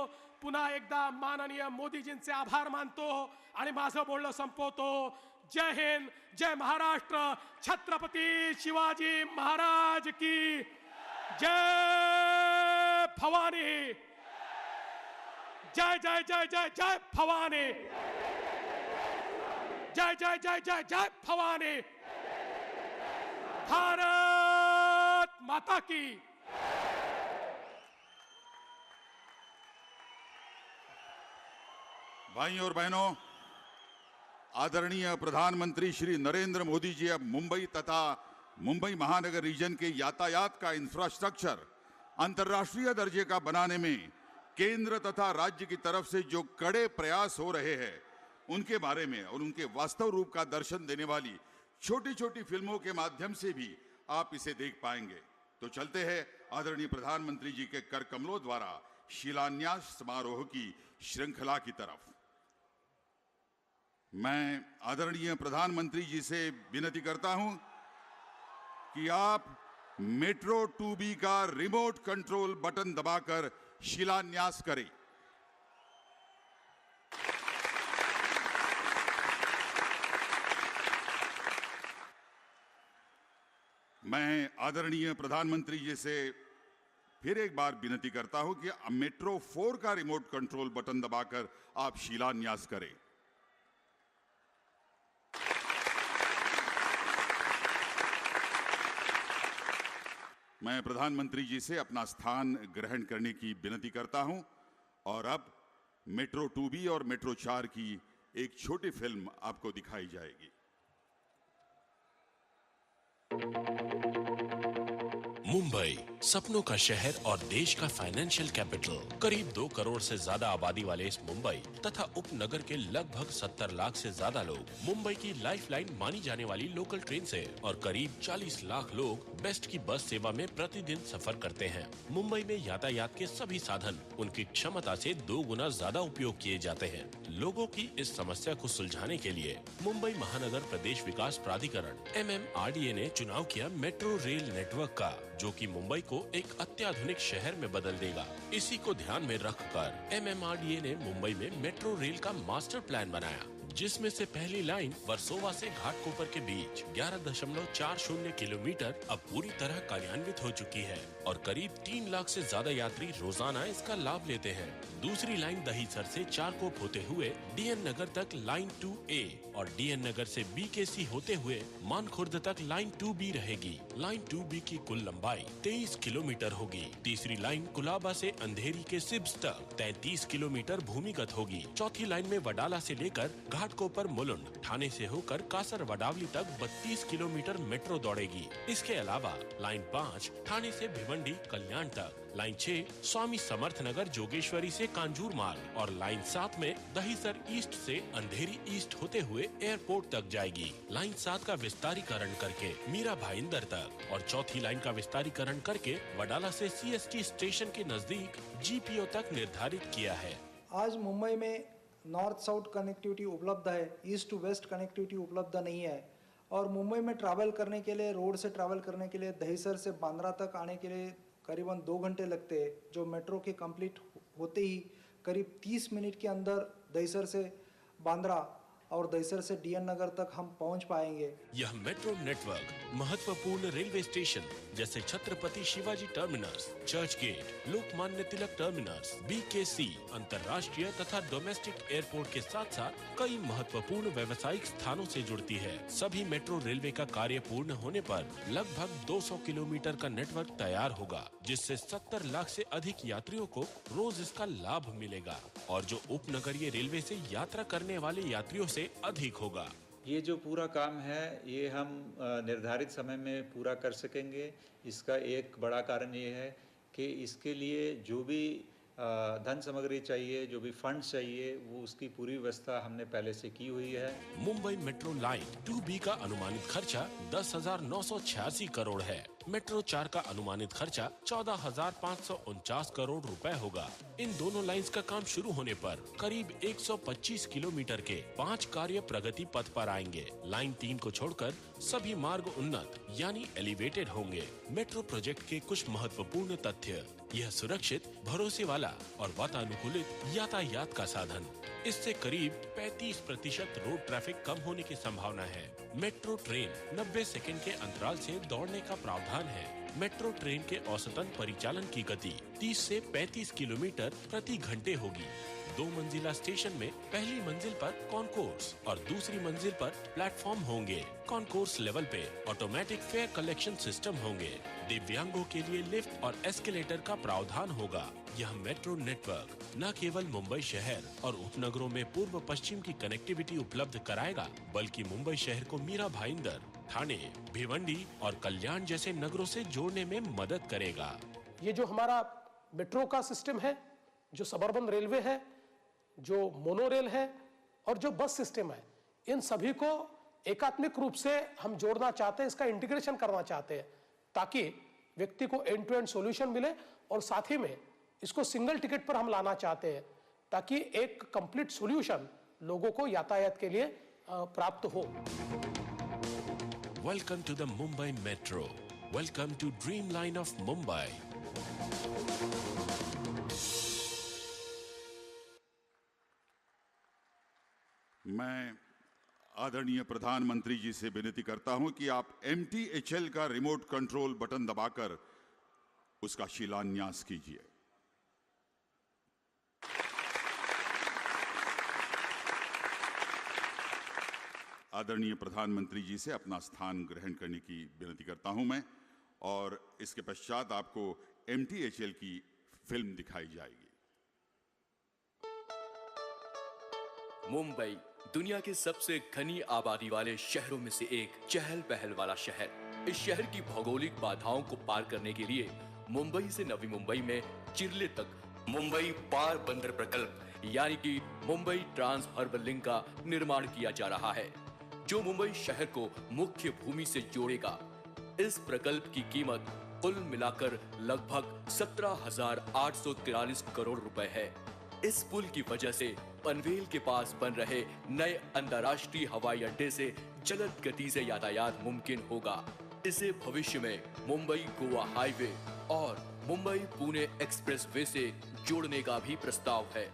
पुन्हा एकदा माननीय मोदीजींचे आभार मानतो आणि माझं बोलणं संपवतो। जय हिंद, जय महाराष्ट्र, छत्रपती शिवाजी महाराज की जय भवानी, जय जय जय जय जय भवानी, जय जय जय जय जय भवानी, भारत माता की। भाइयों और बहनों, आदरणीय प्रधानमंत्री श्री नरेंद्र मोदी जी अब मुंबई तथा मुंबई महानगर रीजन के यातायात का इंफ्रास्ट्रक्चर अंतर्राष्ट्रीय दर्जे का बनाने में केंद्र तथा राज्य की तरफ से जो कड़े प्रयास हो रहे हैं उनके बारे में और उनके वास्तव रूप का दर्शन देने वाली छोटी छोटी फिल्मों के माध्यम से भी आप इसे देख पाएंगे। तो चलते हैं आदरणीय प्रधानमंत्री जी के कर कमलों द्वारा शिलान्यास समारोह की श्रृंखला की तरफ। मैं आदरणीय प्रधानमंत्री जी से विनती करता हूं कि आप मेट्रो 2B का रिमोट कंट्रोल बटन दबाकर शिलान्यास करें। मैं आदरणीय प्रधानमंत्री जी से फिर एक बार विनती करता हूं कि मेट्रो 4 का रिमोट कंट्रोल बटन दबाकर आप शिलान्यास करें। मैं प्रधानमंत्री जी से अपना स्थान ग्रहण करने की विनती करता हूं और अब मेट्रो 2B और मेट्रो 4 की एक छोटी फिल्म आपको दिखाई जाएगी। मुंबई सपनों का शहर और देश का फाइनेंशियल कैपिटल। करीब 2 करोड़ से ज्यादा आबादी वाले इस मुंबई तथा उपनगर के लगभग 70 लाख से ज्यादा लोग मुंबई की लाइफलाइन मानी जाने वाली लोकल ट्रेन से और करीब 40 लाख लोग बेस्ट की बस सेवा में प्रतिदिन सफर करते हैं। मुंबई में यातायात के सभी साधन उनकी क्षमता से 2 गुना ज्यादा उपयोग किए जाते हैं। लोगों की इस समस्या को सुलझाने के लिए मुंबई महानगर प्रदेश विकास प्राधिकरण MMRDA ने चुनाव किया मेट्रो रेल नेटवर्क का, जो कि मुंबई को एक अत्याधुनिक शहर में बदल देगा। इसी को ध्यान में रखकर MMRDA ने मुंबई में मेट्रो रेल का मास्टर प्लान बनाया, जिसमें से पहली लाइन वर्सोवा से घाटकोपर के बीच 11.40 किलोमीटर अब पूरी तरह कार्यान्वित हो चुकी है और करीब 3 लाख से ज्यादा यात्री रोजाना इसका लाभ लेते हैं। दूसरी लाइन दहीसर से चारकोप होते हुए DN नगर तक लाइन 2A और DN नगर से BKC होते हुए मानखुर्द तक लाइन 2B रहेगी। लाइन 2B की कुल लंबाई 23 किलोमीटर होगी। तीसरी लाइन कुलाबा से अंधेरी के सिब्स तक 33 किलोमीटर भूमिगत होगी। चौथी लाइन में वडाला से लेकर घाटकोपर मुलुंड, ठाणे से होकर कासर वडावली तक 32 किलोमीटर मेट्रो दौड़ेगी। इसके अलावा लाइन 5 ठाणे से भिवंडी कल्याण तक, लाइन 6 स्वामी समर्थ नगर जोगेश्वरी से कांजूर मार्ग और लाइन 7 में दहीसर ईस्ट से अंधेरी ईस्ट होते हुए एयरपोर्ट तक जाएगी। लाइन 7 का विस्तारीकरण करके मीरा भाईंदर तक और चौथी लाइन का विस्तारीकरण करके वडाला से CST स्टेशन के नजदीक GPO तक निर्धारित किया है। आज मुंबई में नॉर्थ साउथ कनेक्टिविटी उपलब्ध है, ईस्ट टू वेस्ट कनेक्टिविटी उपलब्ध नहीं है और मुंबई में ट्रैवल करने के लिए, रोड से ट्रैवल करने के लिए दहीसर से बांद्रा तक आने के लिए करीबन 2 घंटे लगते हैं, जो मेट्रो के कंप्लीट होते ही करीब 30 मिनट के अंदर दहीसर से बांद्रा और दहीसर से डीएन नगर तक हम पहुंच पाएंगे। यह मेट्रो नेटवर्क महत्वपूर्ण रेलवे स्टेशन जैसे Chhatrapati Shivaji terminus, Churchgate, Lokmanya Tilak terminus, BKC, अंतर्राष्ट्रीय तथा डोमेस्टिक एयरपोर्ट के साथ साथ कई महत्वपूर्ण व्यावसायिक स्थानों से जुड़ती है। सभी मेट्रो रेलवे का कार्य पूर्ण होने पर लगभग 200 किलोमीटर का नेटवर्क तैयार होगा, जिससे 70 लाख से अधिक यात्रियों को रोज इसका लाभ मिलेगा और जो उपनगरीय रेलवे से यात्रा करने वाले यात्रियों से अधिक होगा। ये जो पूरा काम है ये हम निर्धारित समय में पूरा कर सकेंगे। इसका एक बड़ा कारण ये है कि इसके लिए जो भी धन सामग्री चाहिए, जो भी फंड चाहिए, वो उसकी पूरी व्यवस्था हमने पहले से की हुई है। मुंबई मेट्रो लाइन 2B का अनुमानित खर्चा 10,986 करोड़ है। मेट्रो 4 का अनुमानित खर्चा 14,549 करोड़ रुपए होगा। इन दोनों लाइंस का काम शुरू होने पर करीब 125 किलोमीटर के 5 कार्य प्रगति पथ पर आएंगे। लाइन 3 को छोड़कर सभी मार्ग उन्नत यानी एलिवेटेड होंगे। मेट्रो प्रोजेक्ट के कुछ महत्वपूर्ण तथ्य: यह सुरक्षित, भरोसे वाला और वातानुकूलित यातायात का साधन। इससे करीब 35% रोड ट्रैफिक कम होने की संभावना है। मेट्रो ट्रेन 90 सेकंड के अंतराल से दौड़ने का प्रावधान है। मेट्रो ट्रेन के औसतन परिचालन की गति 30 से 35 किलोमीटर प्रति घंटे होगी। 2 मंजिला स्टेशन में पहली मंजिल पर कॉन्कोर्स और दूसरी मंजिल पर प्लेटफॉर्म होंगे। कॉन्कोर्स लेवल पे ऑटोमेटिक फेयर कलेक्शन सिस्टम होंगे। दिव्यांगों के लिए लिफ्ट और एस्केलेटर का प्रावधान होगा। यह मेट्रो नेटवर्क न केवल मुंबई शहर और उपनगरों में पूर्व पश्चिम की कनेक्टिविटी उपलब्ध कराएगा, बल्कि मुंबई शहर को मीरा भाईंदर, ठाणे, भिवंडी और कल्याण जैसे नगरों से जोड़ने में मदद करेगा। ये जो हमारा मेट्रो का सिस्टम है, जो सबअर्बन रेलवे है, जो मोनोरेल है और जो बस सिस्टम है, इन सभी को एकात्मिक रूप से हम जोड़ना चाहते हैं, इसका इंटीग्रेशन करना चाहते हैं, ताकि व्यक्ति को एंड टू एंड सॉल्यूशन मिले। और साथ ही में इसको सिंगल टिकट पर हम लाना चाहते हैं, ताकि एक कंप्लीट सॉल्यूशन लोगों को यातायात के लिए प्राप्त हो। Welcome to the Mumbai metro. Welcome to dream line of Mumbai. मैं आदरणीय प्रधानमंत्री जी से विनती करता हूं कि आप MTHL का रिमोट कंट्रोल बटन दबाकर उसका शिलान्यास कीजिए। आदरणीय प्रधानमंत्री जी से अपना स्थान ग्रहण करने की विनती करता हूं मैं, और इसके पश्चात आपको MTHL की फिल्म दिखाई जाएगी। मुंबई दुनिया के सबसे घनी आबादी वाले शहरों में से एक, चहल पहल वाला शहर। इस शहर की भौगोलिक बाधाओं को पार करने के लिए मुंबई से नवी मुंबई में चिरले तक मुंबई पार बंदर प्रकल्प यानी कि मुंबई ट्रांस हार्बर लिंक का निर्माण किया जा रहा है, जो मुंबई शहर को मुख्य भूमि से जोड़ेगा। इस प्रकल्प की कीमत कुल मिलाकर लगभग 17,843 करोड़ रुपए है। इस पुल की वजह से पनवेल के पास बन रहे नए अंतर्राष्ट्रीय हवाई अड्डे से जलद गति से यातायात मुमकिन होगा। इसे भविष्य में मुंबई गोवा हाईवे और मुंबई पुणे एक्सप्रेसवे से जोड़ने का भी प्रस्ताव है।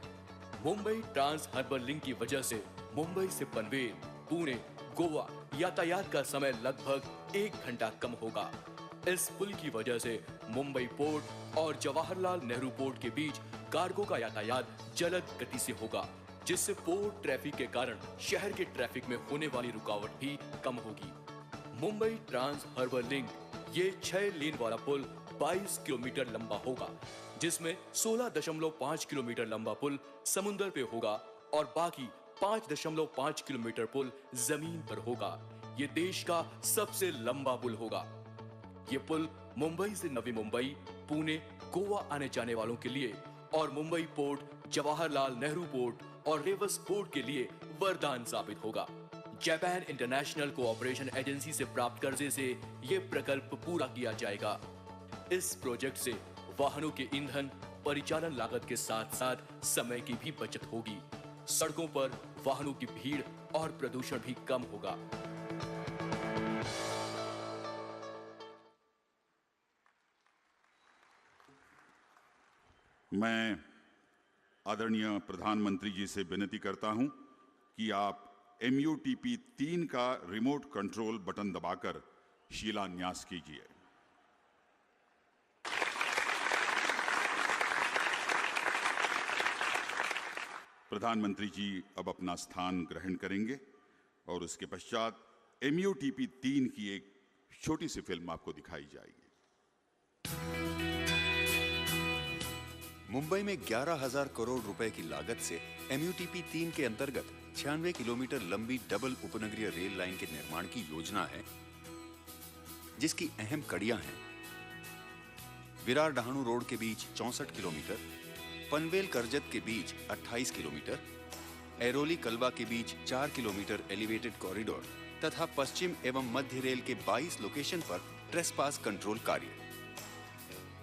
मुंबई ट्रांस हार्बर लिंक की वजह से मुंबई से पनवेल, पुणे, गोवा यातायात का समय लगभग 1 घंटा कम होगा। इस पुल की वजह से मुंबई पोर्ट और जवाहरलाल नेहरू पोर्ट के बीच कार्गो का यातायात जलद गति से होगा, जिससे पोर्ट ट्रैफिक के कारण शहर के ट्रैफिक में होने वाली रुकावट भी कम होगी। मुंबई ट्रांस हार्बर लिंक ये 6 लेन वाला पुल 22 किलोमीटर लंबा होगा, जिसमें 16.5 किलोमीटर लंबा पुल समुद्र पे होगा और बाकी 5.5 किलोमीटर पुल जमीन पर होगा। ये देश का सबसे लंबा पुल होगा। ये पुल मुंबई से नवी मुंबई, पुणे, गोवा आने जाने वालों के लिए और मुंबई पोर्ट, जवाहरलाल नेहरू पोर्ट और रेवस पोर्ट के लिए वरदान साबित होगा। जापान इंटरनेशनल कोऑपरेशन एजेंसी से प्राप्त कर्जे से यह प्रकल्प पूरा किया जाएगा। इस प्रोजेक्ट से वाहनों के ईंधन, परिचालन लागत के साथ साथ समय की भी बचत होगी। सड़कों पर वाहनों की भीड़ और प्रदूषण भी कम होगा। मैं आदरणीय प्रधानमंत्री जी से विनती करता हूं कि आप MUTP 3 का रिमोट कंट्रोल बटन दबाकर शिलान्यास कीजिए। प्रधानमंत्री जी अब अपना स्थान ग्रहण करेंगे और उसके पश्चात MUTP 3 की एक छोटी सी फिल्म आपको दिखाई जाएगी। मुंबई में 11,000 करोड़ रुपए की लागत से MUTP 3 के अंतर्गत 96 किलोमीटर लंबी डबल उपनगरीय रेल लाइन के निर्माण की योजना है, जिसकी अहम कड़ियां हैं विरार डहाणू रोड के बीच 64 किलोमीटर, पनवेल करजत के बीच 28 किलोमीटर, ऐरोली कलवा के बीच 4 किलोमीटर एलिवेटेड कॉरिडोर तथा पश्चिम एवं मध्य रेल के 22 लोकेशन पर ट्रेसपास कंट्रोल कार्य।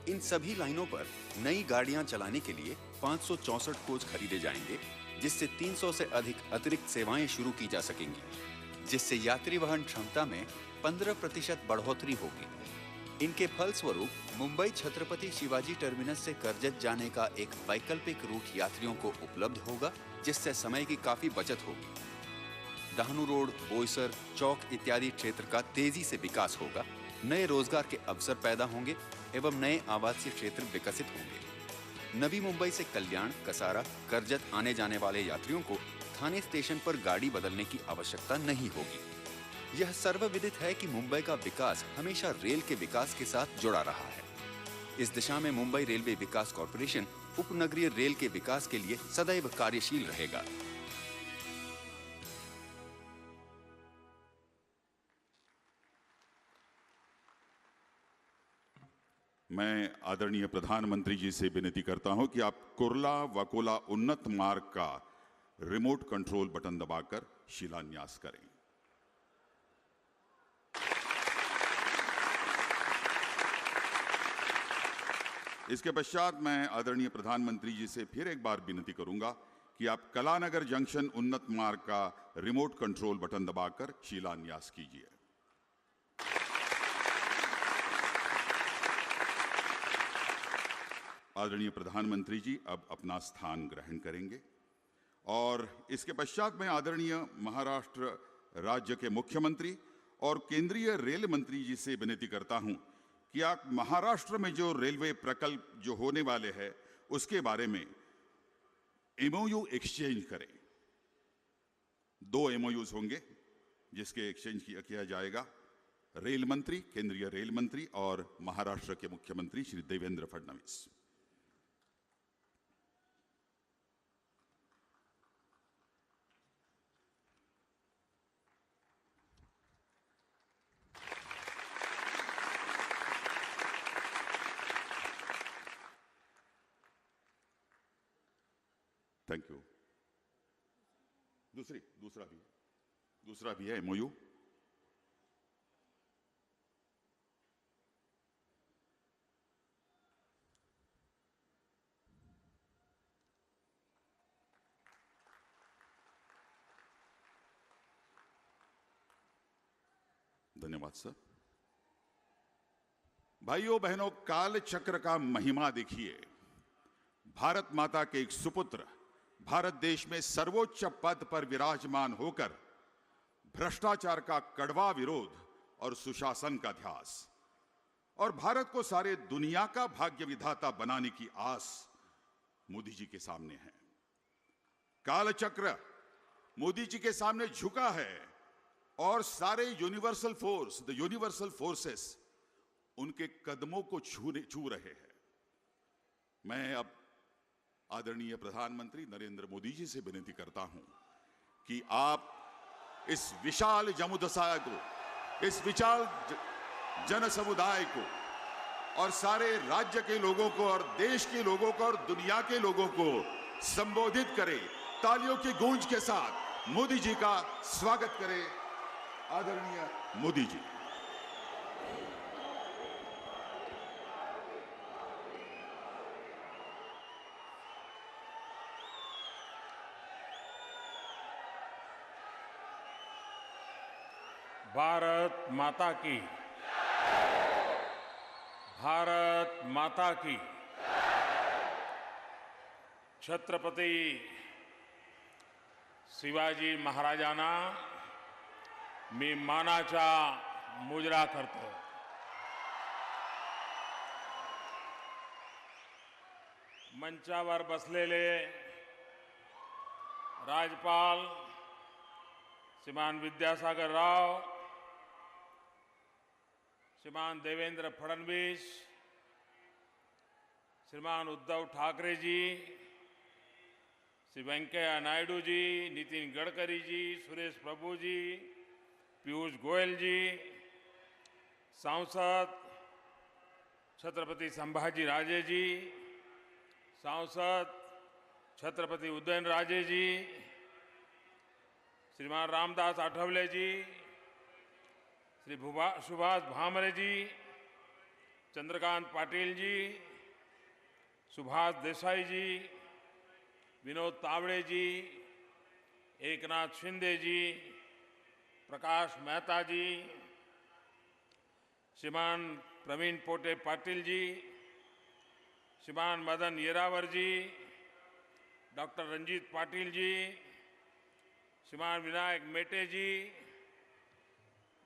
इन सभी लाइनों पर नई गाड़ियां चलाने के लिए 564 कोच खरीदे जाएंगे, जिससे 300 से अधिक अतिरिक्त सेवाएं शुरू की जा सकेंगी, जिससे यात्री वहन क्षमता में 15% बढ़ोतरी होगी। इनके फलस्वरूप मुंबई छत्रपति शिवाजी टर्मिनस से करजत जाने का एक वैकल्पिक रूट यात्रियों को उपलब्ध होगा, जिससे समय की काफी बचत होगी। डहाणू रोड, बोईसर, चौक इत्यादि क्षेत्र का तेजी से विकास होगा, नए रोजगार के अवसर पैदा होंगे एवं नए आवासीय क्षेत्र विकसित होंगे। नवी मुंबई से कल्याण, कसारा, करजत आने जाने वाले यात्रियों को थाने स्टेशन पर गाड़ी बदलने की आवश्यकता नहीं होगी। यह सर्वविदित है कि मुंबई का विकास हमेशा रेल के विकास के साथ जुड़ा रहा है। इस दिशा में मुंबई रेलवे विकास कॉर्पोरेशन उपनगरीय रेल के विकास के लिए सदैव कार्यशील रहेगा। मैं आदरणीय प्रधानमंत्री जी से विनती करता हूं कि आप कुर्ला वकोला उन्नत मार्ग का रिमोट कंट्रोल बटन दबाकर शिलान्यास करें। इसके पश्चात मैं आदरणीय प्रधानमंत्री जी से फिर एक बार विनती करूंगा कि आप कलानगर जंक्शन उन्नत मार्ग का रिमोट कंट्रोल बटन दबाकर शिलान्यास कीजिए। आदरणीय प्रधानमंत्री जी अब अपना स्थान ग्रहण करेंगे और इसके पश्चात मैं आदरणीय महाराष्ट्र राज्य के मुख्यमंत्री और केंद्रीय रेल मंत्री जी से विनती करता हूं कि आप महाराष्ट्र में जो रेलवे प्रकल्प जो होने वाले हैं उसके बारे में MOU एक्सचेंज करें। 2 MOUs होंगे जिसके एक्सचेंज किया जाएगा। रेल मंत्री, केंद्रीय रेल मंत्री और महाराष्ट्र के मुख्यमंत्री श्री देवेंद्र फडणवीस। Thank you. दूसरा भी है MOU। धन्यवाद सर। भाइयों बहनों, काल चक्र का महिमा देखिए। भारत माता के एक सुपुत्र भारत देश में सर्वोच्च पद पर विराजमान होकर भ्रष्टाचार का कड़वा विरोध और सुशासन का ध्यास और भारत को सारे दुनिया का भाग्य विधाता बनाने की आस मोदी जी के सामने है। कालचक्र मोदी जी के सामने झुका है और सारे यूनिवर्सल फोर्सेस उनके कदमों को छू रहे हैं। मैं अब आदरणीय प्रधानमंत्री नरेंद्र मोदी जी से विनती करता हूं कि आप इस विशाल जमुदसाय को, इस विशाल जन समुदाय को और सारे राज्य के लोगों को और देश के लोगों को और दुनिया के लोगों को संबोधित करें। तालियों की गूंज के साथ मोदी जी का स्वागत करें। आदरणीय मोदी जी। भारत माता की, भारत माता की। छत्रपति शिवाजी महाराजांना मी मानाचा मुजरा करतो. मंचावर बसलेले राज्यपाल श्रीमान विद्यासागर राव, श्रीमान देवेंद्र फडणवीस, श्रीमान उद्धव ठाकरे जी, श्री वेंकैया नायडू जी, नितिन गडकरी जी, सुरेश प्रभु जी, पीयूष गोयल जी, सांसद छत्रपति संभाजी राजे जी, सांसद छत्रपति उदयन राजे जी, श्रीमान रामदास आठवले जी, श्री सुभाष भामरे जी, चंद्रकांत पाटिल जी, सुभाष देसाई जी, विनोद तावड़े जी, एकनाथ शिंदे जी, प्रकाश मेहता जी, श्रीमान प्रवीण पोटे पाटिल जी, श्रीमान मदन येरावर जी, डॉक्टर रंजीत पाटिल जी, श्रीमान विनायक मेटे जी,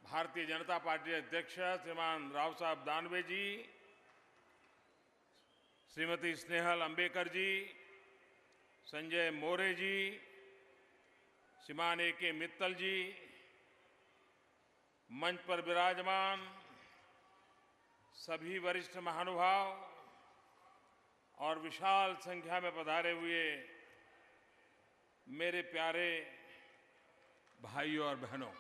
भारतीय जनता पार्टी अध्यक्ष श्रीमान राव साहब दानवे जी, श्रीमती स्नेहल अंबेकर जी, संजय मोरे जी, श्रीमान A.K. मित्तल जी, मंच पर विराजमान सभी वरिष्ठ महानुभाव और विशाल संख्या में पधारे हुए मेरे प्यारे भाइयों और बहनों,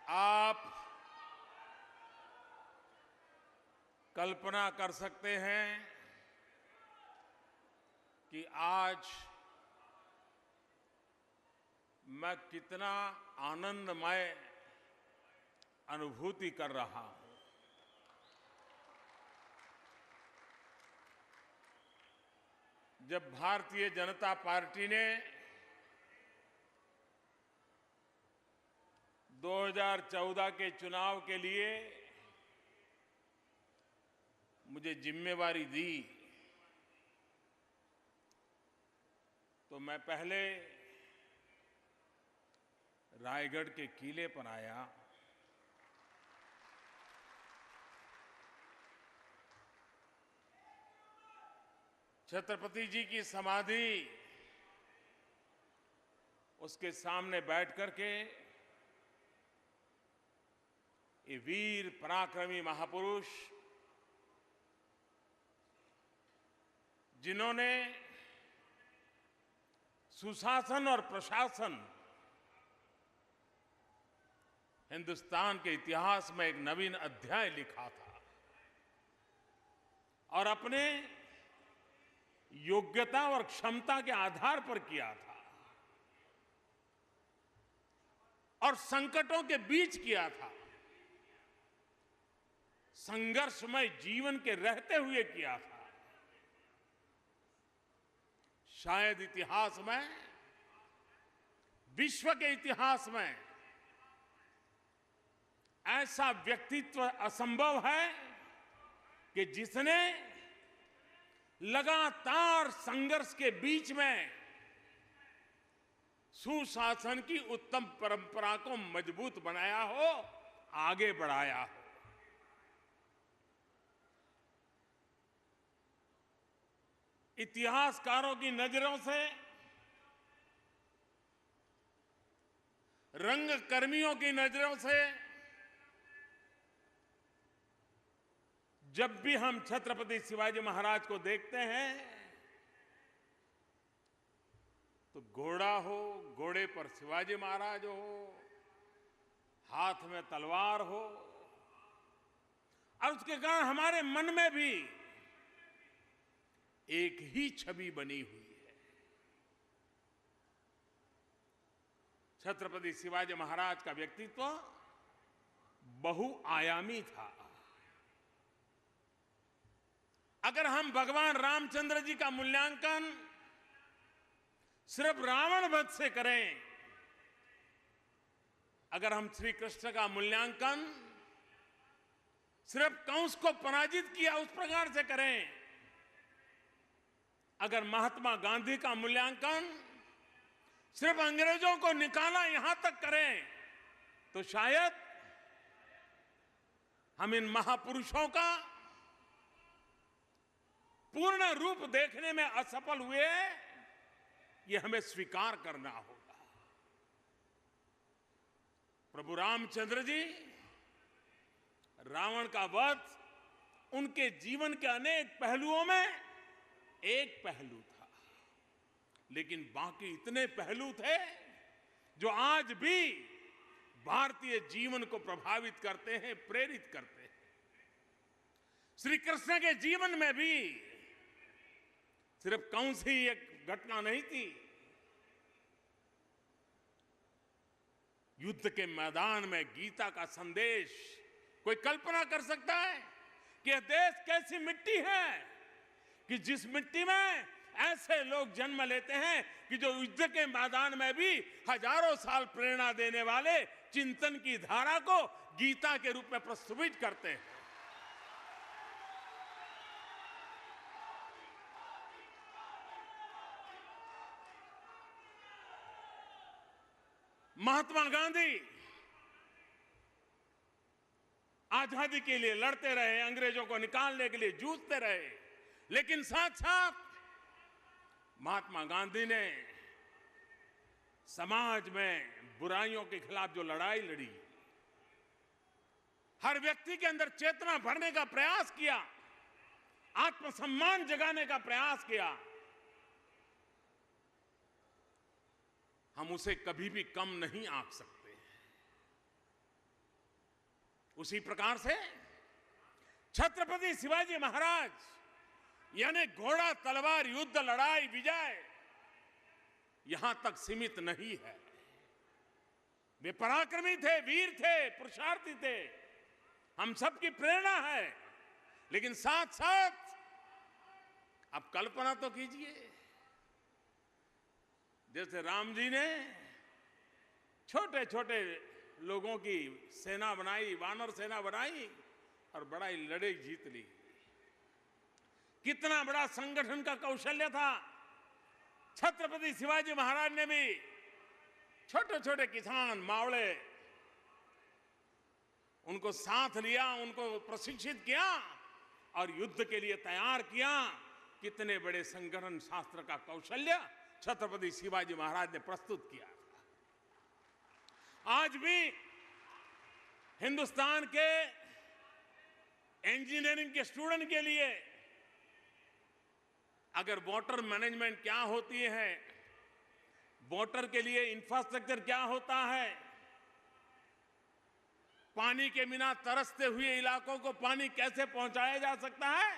आप कल्पना कर सकते हैं कि आज मैं कितना आनंदमय अनुभूति कर रहा हूं. जब भारतीय जनता पार्टी ने 2014 के चुनाव के लिए मुझे जिम्मेवारी दी, तो मैं पहले रायगढ़ के किले पर आया. छत्रपति जी की समाधि, उसके सामने बैठ करके ये वीर पराक्रमी महापुरुष जिन्होंने सुशासन और प्रशासन हिंदुस्तान के इतिहास में एक नवीन अध्याय लिखा था और अपने योग्यता और क्षमता के आधार पर किया था और संकटों के बीच किया था, संघर्षमय जीवन के रहते हुए किया था. शायद इतिहास में, विश्व के इतिहास में ऐसा व्यक्तित्व असंभव है कि जिसने लगातार संघर्ष के बीच में सुशासन की उत्तम परंपरा को मजबूत बनाया हो, आगे बढ़ाया हो. इतिहासकारों की नजरों से, रंगकर्मियों की नजरों से जब भी हम छत्रपति शिवाजी महाराज को देखते हैं तो घोड़ा हो, घोड़े पर शिवाजी महाराज हो, हाथ में तलवार हो, और उसके कारण हमारे मन में भी एक ही छवि बनी हुई है. छत्रपति शिवाजी महाराज का व्यक्तित्व बहुआयामी था. अगर हम भगवान रामचंद्र जी का मूल्यांकन सिर्फ रावण वध से करें अगर हम श्री कृष्ण का मूल्यांकन सिर्फ कंस को पराजित किया उस प्रकार से करें, अगर महात्मा गांधी का मूल्यांकन सिर्फ अंग्रेजों को निकाला यहां तक करें, तो शायद हम इन महापुरुषों का पूर्ण रूप देखने में असफल हुए, ये हमें स्वीकार करना होगा। प्रभु रामचंद्र जी, रावण का वध उनके जीवन के अनेक पहलुओं में एक पहलू था, लेकिन बाकी इतने पहलू थे जो आज भी भारतीय जीवन को प्रभावित करते हैं, प्रेरित करते हैं। श्री कृष्ण के जीवन में भी सिर्फ कंस ही एक घटना नहीं थी। युद्ध के मैदान में गीता का संदेश, कोई कल्पना कर सकता है कि यह देश कैसी मिट्टी है कि जिस मिट्टी में ऐसे लोग जन्म लेते हैं कि जो युद्ध के मैदान में भी हजारों साल प्रेरणा देने वाले चिंतन की धारा को गीता के रूप में प्रस्तुत करते हैं। महात्मा गांधी आजादी के लिए लड़ते रहे, अंग्रेजों को निकालने के लिए जूझते रहे, लेकिन साथ साथ महात्मा गांधी ने समाज में बुराइयों के खिलाफ जो लड़ाई लड़ी, हर व्यक्ति के अंदर चेतना भरने का प्रयास किया, आत्मसम्मान जगाने का प्रयास किया, हम उसे कभी भी कम नहीं आंक सकते। उसी प्रकार से छत्रपति शिवाजी महाराज यानी घोड़ा, तलवार, युद्ध, लड़ाई, विजय यहां तक सीमित नहीं है। वे पराक्रमी थे, वीर थे, पुरुषार्थी थे, हम सबकी प्रेरणा है। लेकिन साथ साथ आप कल्पना तो कीजिए, जैसे राम जी ने छोटे छोटे लोगों की सेना बनाई, वानर सेना बनाई और बड़ा लड़ाई जीत ली। कितना बड़ा संगठन का कौशल्य था। छत्रपति शिवाजी महाराज ने भी छोटे छोटे किसान, मावड़े, उनको साथ लिया, उनको प्रशिक्षित किया और युद्ध के लिए तैयार किया। कितने बड़े संगठन शास्त्र का कौशल्य छत्रपति शिवाजी महाराज ने प्रस्तुत किया। आज भी हिंदुस्तान के इंजीनियरिंग के स्टूडेंट के लिए अगर वाटर मैनेजमेंट क्या होती है, वाटर के लिए इंफ्रास्ट्रक्चर क्या होता है, पानी के बिना तरसते हुए इलाकों को पानी कैसे पहुंचाया जा सकता है,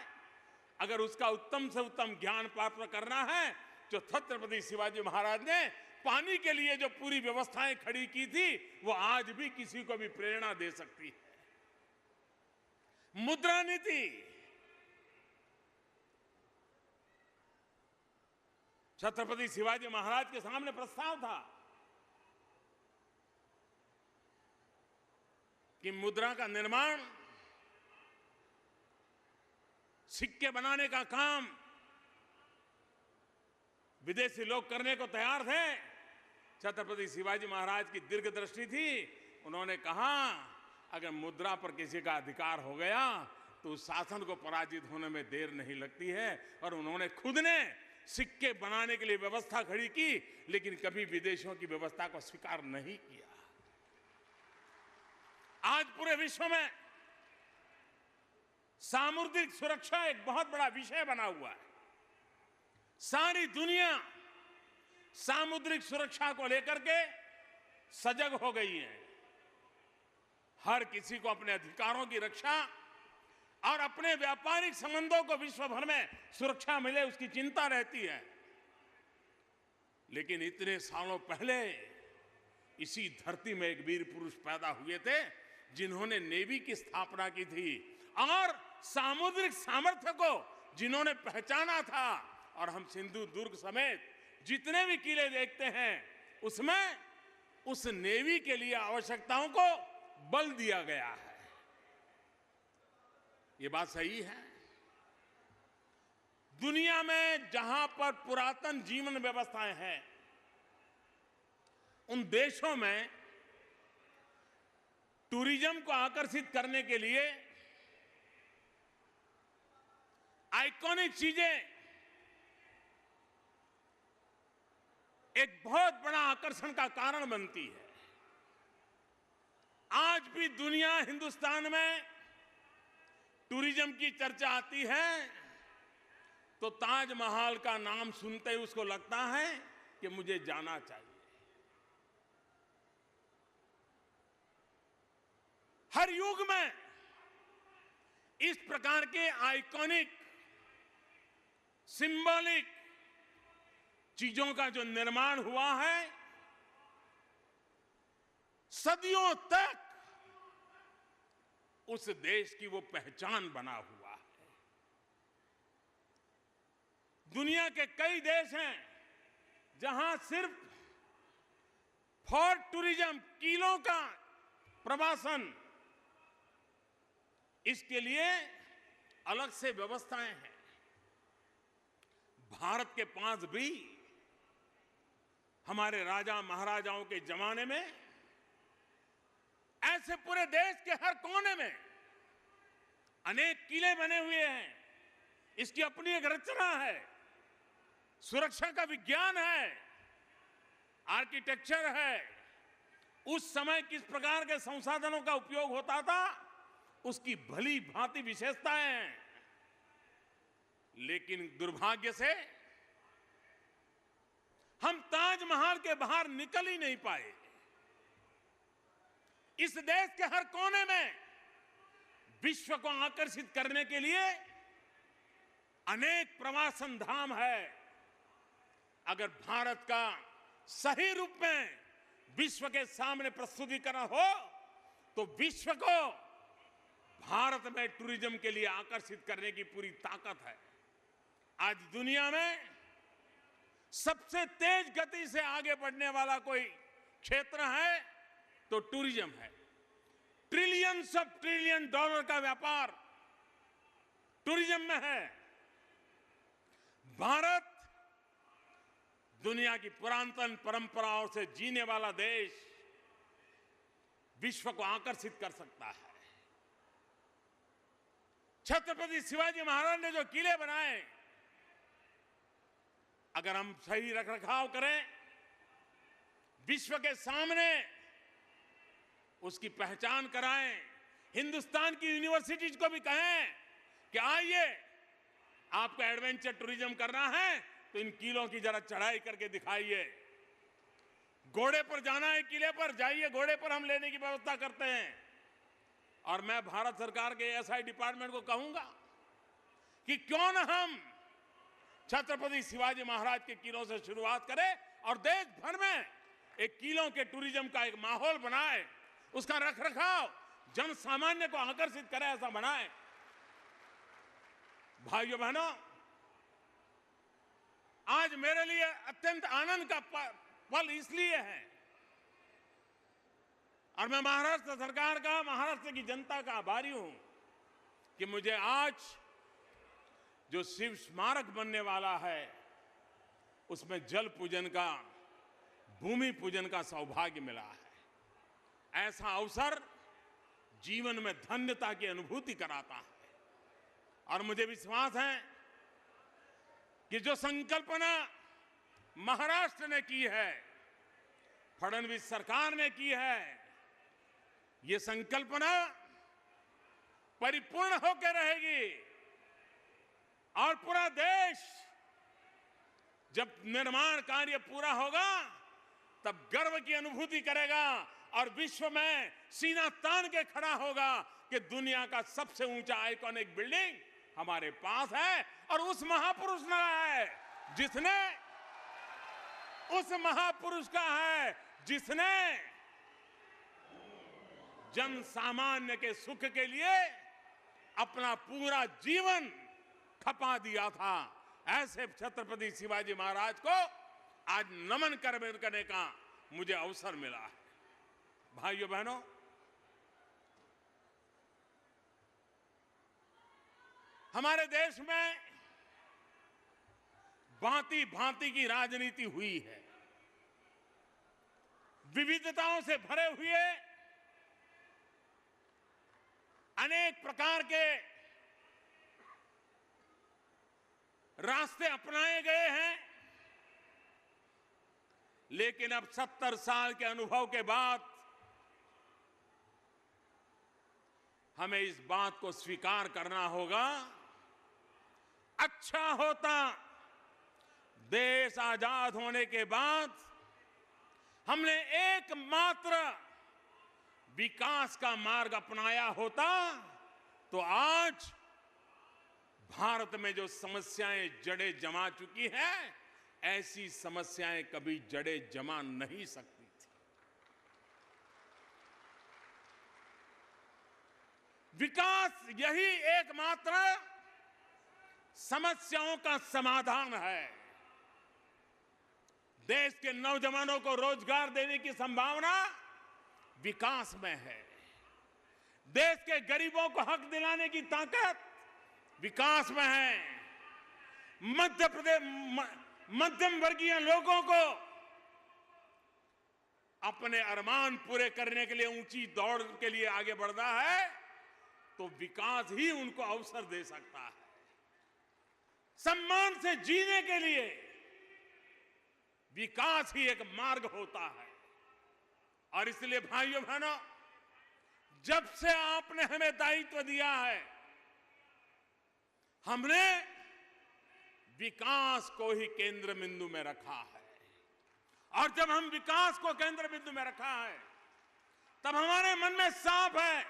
अगर उसका उत्तम से उत्तम ज्ञान प्राप्त करना है, जो छत्रपति शिवाजी महाराज ने पानी के लिए जो पूरी व्यवस्थाएं खड़ी की थी, वो आज भी किसी को भी प्रेरणा दे सकती है। मुद्रा नीति, छत्रपति शिवाजी महाराज के सामने प्रस्ताव था कि मुद्रा का निर्माण, सिक्के बनाने का काम विदेशी लोग करने को तैयार थे। छत्रपति शिवाजी महाराज की दीर्घदृष्टि थी। उन्होंने कहा अगर मुद्रा पर किसी का अधिकार हो गया तो उस शासन को पराजित होने में देर नहीं लगती है। और उन्होंने खुद ने सिक्के बनाने के लिए व्यवस्था खड़ी की, लेकिन कभी विदेशों की व्यवस्था को स्वीकार नहीं किया। आज पूरे विश्व में सामुद्रिक सुरक्षा एक बहुत बड़ा विषय बना हुआ है। सारी दुनिया सामुद्रिक सुरक्षा को लेकर के सजग हो गई है। हर किसी को अपने अधिकारों की रक्षा और अपने व्यापारिक संबंधों को विश्व भर में सुरक्षा मिले, उसकी चिंता रहती है। लेकिन इतने सालों पहले इसी धरती में एक वीर पुरुष पैदा हुए थे जिन्होंने नेवी की स्थापना की थी और सामुद्रिक सामर्थ्य को जिन्होंने पहचाना था। और हम सिंधु दुर्ग समेत जितने भी किले देखते हैं उसमें उस नेवी के लिए आवश्यकताओं को बल दिया गया है। ये बात सही है। दुनिया में जहां पर पुरातन जीवन व्यवस्थाएं हैं, उन देशों में टूरिज्म को आकर्षित करने के लिए आइकॉनिक चीजें एक बहुत बड़ा आकर्षण का कारण बनती है। आज भी दुनिया, हिंदुस्तान में टूरिज्म की चर्चा आती है तो ताजमहल का नाम सुनते ही उसको लगता है कि मुझे जाना चाहिए। हर युग में इस प्रकार के आइकॉनिक, सिंबॉलिक चीजों का जो निर्माण हुआ है, सदियों तक उस देश की वो पहचान बना हुआ है। दुनिया के कई देश हैं जहां सिर्फ फॉर टूरिज्म, किलों का प्रवासन, इसके लिए अलग से व्यवस्थाएं हैं। भारत के पास भी हमारे राजा महाराजाओं के जमाने में ऐसे पूरे देश के हर कोने में अनेक किले बने हुए हैं। इसकी अपनी एक रचना है, सुरक्षा का विज्ञान है, आर्किटेक्चर है। उस समय किस प्रकार के संसाधनों का उपयोग होता था, उसकी भली भांति विशेषताएं हैं। लेकिन दुर्भाग्य से हम ताजमहल के बाहर निकल ही नहीं पाए। इस देश के हर कोने में विश्व को आकर्षित करने के लिए अनेक प्रवासन धाम है। अगर भारत का सही रूप में विश्व के सामने प्रस्तुतिकरण हो तो विश्व को भारत में टूरिज्म के लिए आकर्षित करने की पूरी ताकत है। आज दुनिया में सबसे तेज गति से आगे बढ़ने वाला कोई क्षेत्र है तो टूरिज्म है। ट्रिलियंस ऑफ ट्रिलियन डॉलर का व्यापार टूरिज्म में है। भारत दुनिया की पुरातन परंपराओं से जीने वाला देश विश्व को आकर्षित कर सकता है। छत्रपति शिवाजी महाराज ने जो किले बनाए, अगर हम सही रखरखाव करें, विश्व के सामने उसकी पहचान कराएं, हिंदुस्तान की यूनिवर्सिटीज को भी कहें कि आइए, आपको एडवेंचर टूरिज्म करना है तो इन किलों की जरा चढ़ाई करके दिखाइए। घोड़े पर जाना है, किले पर जाइए, घोड़े पर हम लेने की व्यवस्था करते हैं। और मैं भारत सरकार के एसआई डिपार्टमेंट को कहूंगा कि क्यों न हम छत्रपति शिवाजी महाराज के किलों से शुरुआत करें और देश भर में एक किलों के टूरिज्म का एक माहौल बनाए, उसका रखरखाव जन सामान्य को आकर्षित करे, ऐसा बनाए। भाइयों बहनों, आज मेरे लिए अत्यंत आनंद का पल इसलिए है और मैं महाराष्ट्र सरकार का, महाराष्ट्र की जनता का आभारी हूं कि मुझे आज जो शिव स्मारक बनने वाला है उसमें जल पूजन का, भूमि पूजन का सौभाग्य मिला है। ऐसा अवसर जीवन में धन्यता की अनुभूति कराता है। और मुझे विश्वास है कि जो संकल्पना महाराष्ट्र ने की है, फडणवीस सरकार ने की है, ये संकल्पना परिपूर्ण होकर रहेगी और पूरा देश जब निर्माण कार्य पूरा होगा तब गर्व की अनुभूति करेगा और विश्व में सीना तान के खड़ा होगा कि दुनिया का सबसे ऊंचा आइकॉनिक बिल्डिंग हमारे पास है। और उस महापुरुष का है जिसने जन सामान्य के सुख के लिए अपना पूरा जीवन खपा दिया था। ऐसे छत्रपति शिवाजी महाराज को आज नमन करने का मुझे अवसर मिला है। भाइयों बहनों, हमारे देश में भांति भांति की राजनीति हुई है। विविधताओं से भरे हुए अनेक प्रकार के रास्ते अपनाए गए हैं, लेकिन अब 70 साल के अनुभव के बाद हमें इस बात को स्वीकार करना होगा, अच्छा होता देश आजाद होने के बाद हमने एकमात्र विकास का मार्ग अपनाया होता तो आज भारत में जो समस्याएं जड़ें जमा चुकी हैं, ऐसी समस्याएं कभी जड़ें जमा नहीं सकती थी। विकास यही एकमात्र समस्याओं का समाधान है। देश के नौजवानों को रोजगार देने की संभावना विकास में है। देश के गरीबों को हक दिलाने की ताकत विकास में है। मध्य प्रदेश मध्यम वर्गीय लोगों को अपने अरमान पूरे करने के लिए ऊंची दौड़ के लिए आगे बढ़ना है तो विकास ही उनको अवसर दे सकता है। सम्मान से जीने के लिए विकास ही एक मार्ग होता है। और इसलिए भाइयों बहनों, जब से आपने हमें दायित्व दिया है, हमने विकास को ही केंद्र बिंदु में रखा है। और जब हम विकास को केंद्र बिंदु में रखा है, तब हमारे मन में साफ है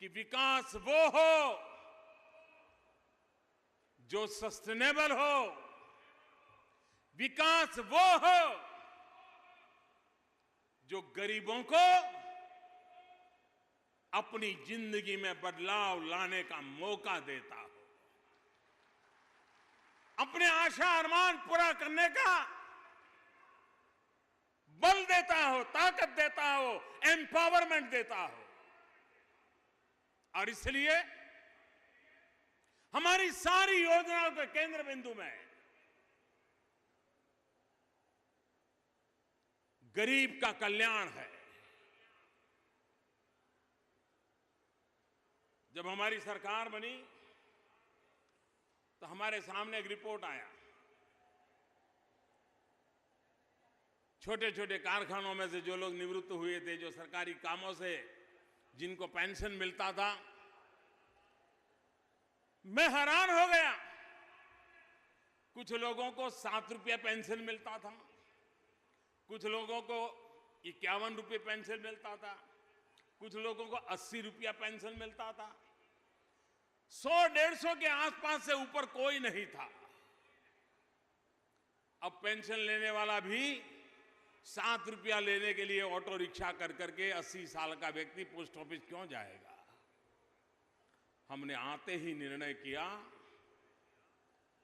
कि विकास वो हो जो सस्टेनेबल हो, विकास वो हो जो गरीबों को अपनी जिंदगी में बदलाव लाने का मौका देता हो, अपने आशा अरमान पूरा करने का बल देता हो, ताकत देता हो, एम्पावरमेंट देता हो। और इसलिए हमारी सारी योजनाओं के केंद्र बिंदु में गरीब का कल्याण है। जब हमारी सरकार बनी तो हमारे सामने एक रिपोर्ट आया। छोटे छोटे कारखानों में से जो लोग निवृत्त हुए थे, जो सरकारी कामों से जिनको पेंशन मिलता था, मैं हैरान हो गया। कुछ लोगों को 7 रुपया पेंशन मिलता था, कुछ लोगों को 51 रुपये पेंशन मिलता था, कुछ लोगों को 80 रुपया पेंशन मिलता था। 100-150 के आसपास से ऊपर कोई नहीं था। अब पेंशन लेने वाला भी 7 रुपया लेने के लिए ऑटो रिक्शा कर करके 80 साल का व्यक्ति पोस्ट ऑफिस क्यों जाएगा। हमने आते ही निर्णय किया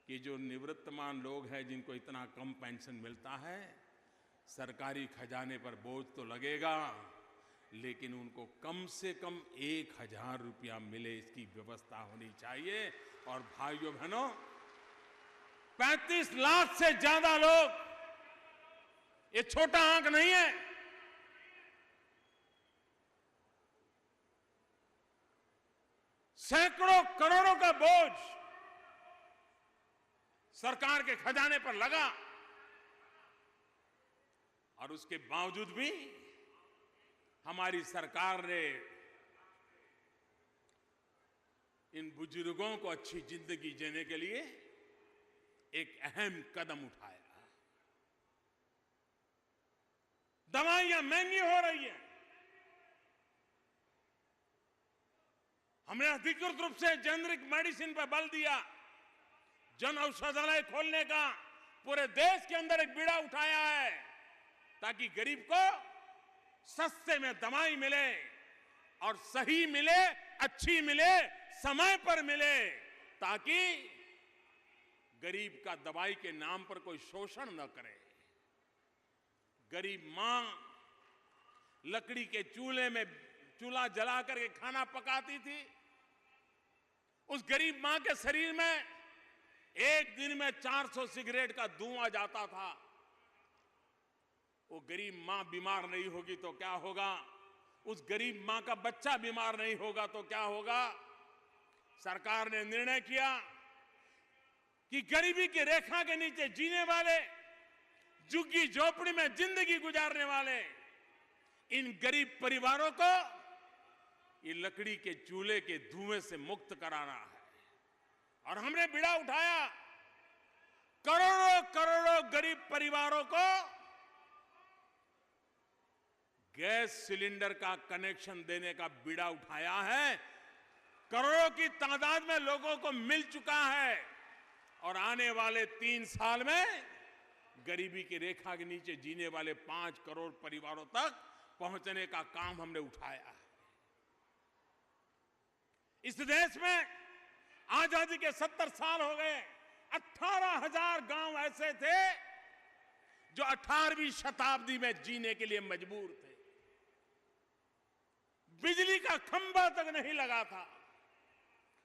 कि जो निवृत्तमान लोग हैं, जिनको इतना कम पेंशन मिलता है, सरकारी खजाने पर बोझ तो लगेगा, लेकिन उनको कम से कम 1000 रुपया मिले, इसकी व्यवस्था होनी चाहिए। और भाइयों बहनों, 35 लाख से ज्यादा लोग, ये छोटा आंक नहीं है, सैकड़ों करोड़ों का बोझ सरकार के खजाने पर लगा। और उसके बावजूद भी हमारी सरकार ने इन बुजुर्गों को अच्छी जिंदगी जीने के लिए एक अहम कदम उठाया। दवाइयां महंगी हो रही हैं, हमने अधिकृत रूप से जेनरिक मेडिसिन पर बल दिया। जन औषधालय खोलने का पूरे देश के अंदर एक बीड़ा उठाया है, ताकि गरीब को सस्ते में दवाई मिले और सही मिले, अच्छी मिले, समय पर मिले, ताकि गरीब का दवाई के नाम पर कोई शोषण न करे। गरीब मां लकड़ी के चूल्हे में चूल्हा जला करके खाना पकाती थी, उस गरीब मां के शरीर में एक दिन में 400 सिगरेट का धुआं जाता था। वो गरीब मां बीमार नहीं होगी तो क्या होगा? उस गरीब मां का बच्चा बीमार नहीं होगा तो क्या होगा? सरकार ने निर्णय किया कि गरीबी की रेखा के नीचे जीने वाले, झुग्गी झोपड़ी में जिंदगी गुजारने वाले इन गरीब परिवारों को ये लकड़ी के चूल्हे के धुएं से मुक्त कराना है। और हमने बीड़ा उठाया, करोड़ों करोड़ों गरीब परिवारों को गैस सिलेंडर का कनेक्शन देने का बीड़ा उठाया है। करोड़ों की तादाद में लोगों को मिल चुका है और आने वाले 3 साल में गरीबी की रेखा के नीचे जीने वाले 5 करोड़ परिवारों तक पहुंचने का काम हमने उठाया है। इस देश में आजादी के 70 साल हो गए। 18,000 गांव ऐसे थे जो 18वीं शताब्दी में जीने के लिए मजबूर थे। बिजली का खंभा तक नहीं लगा था,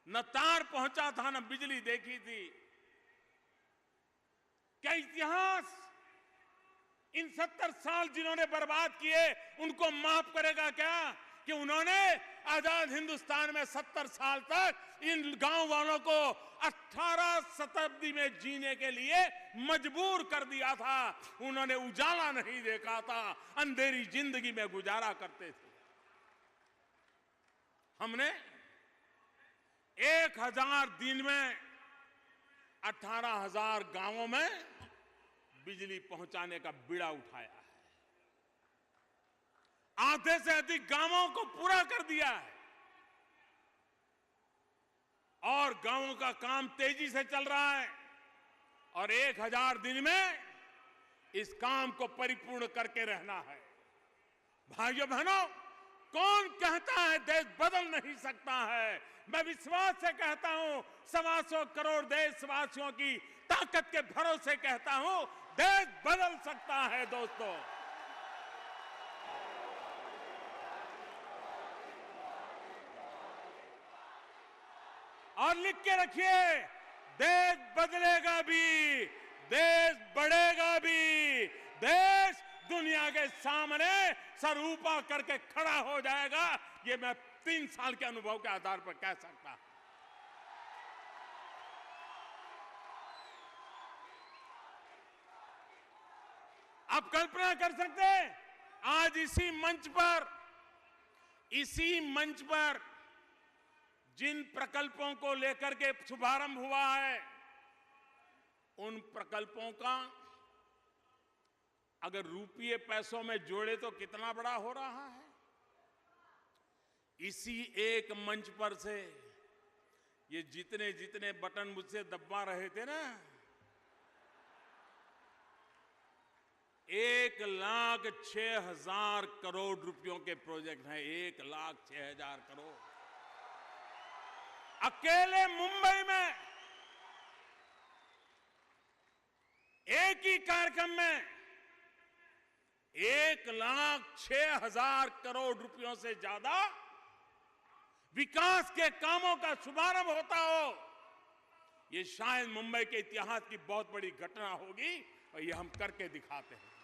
न तार पहुंचा था, न बिजली देखी थी। क्या इतिहास इन 70 साल जिन्होंने बर्बाद किए उनको माफ करेगा क्या कि उन्होंने आजाद हिंदुस्तान में 70 साल तक इन गांव वालों को 18 शताब्दी में जीने के लिए मजबूर कर दिया था। उन्होंने उजाला नहीं देखा था, अंधेरी जिंदगी में गुजारा करते थे। हमने 1000 दिन में 18,000 गांवों में बिजली पहुंचाने का बीड़ा उठाया है। आधे से अधिक गांवों को पूरा कर दिया है और गांवों का काम तेजी से चल रहा है और 1000 दिन में इस काम को परिपूर्ण करके रहना है। भाइयों बहनों, कौन कहता है देश बदल नहीं सकता है? मैं विश्वास से कहता हूं, 125 करोड़ देशवासियों की ताकत के भरोसे कहता हूं, देश बदल सकता है दोस्तों। और लिख के रखिए, देश बदलेगा भी, देश बढ़ेगा भी, देश दुनिया के सामने सर ऊपर करके खड़ा हो जाएगा। ये मैं 3 साल के अनुभव के आधार पर कह सकता हूं। आप कल्पना कर सकते हैं, आज इसी मंच पर जिन प्रकल्पों को लेकर के शुभारंभ हुआ है, उन प्रकल्पों का अगर रुपये पैसों में जोड़े तो कितना बड़ा हो रहा है। इसी एक मंच पर से ये जितने जितने बटन मुझसे दबा रहे थे ना, 1,06,000 करोड़ रुपयों के प्रोजेक्ट हैं। 1,06,000 करोड़ अकेले मुंबई में एक ही कार्यक्रम में 1,06,000 करोड़ रुपयों से ज्यादा विकास के कामों का शुभारंभ होता हो। ये शायद मुंबई के इतिहास की बहुत बड़ी घटना होगी और ये हम करके दिखाते हैं।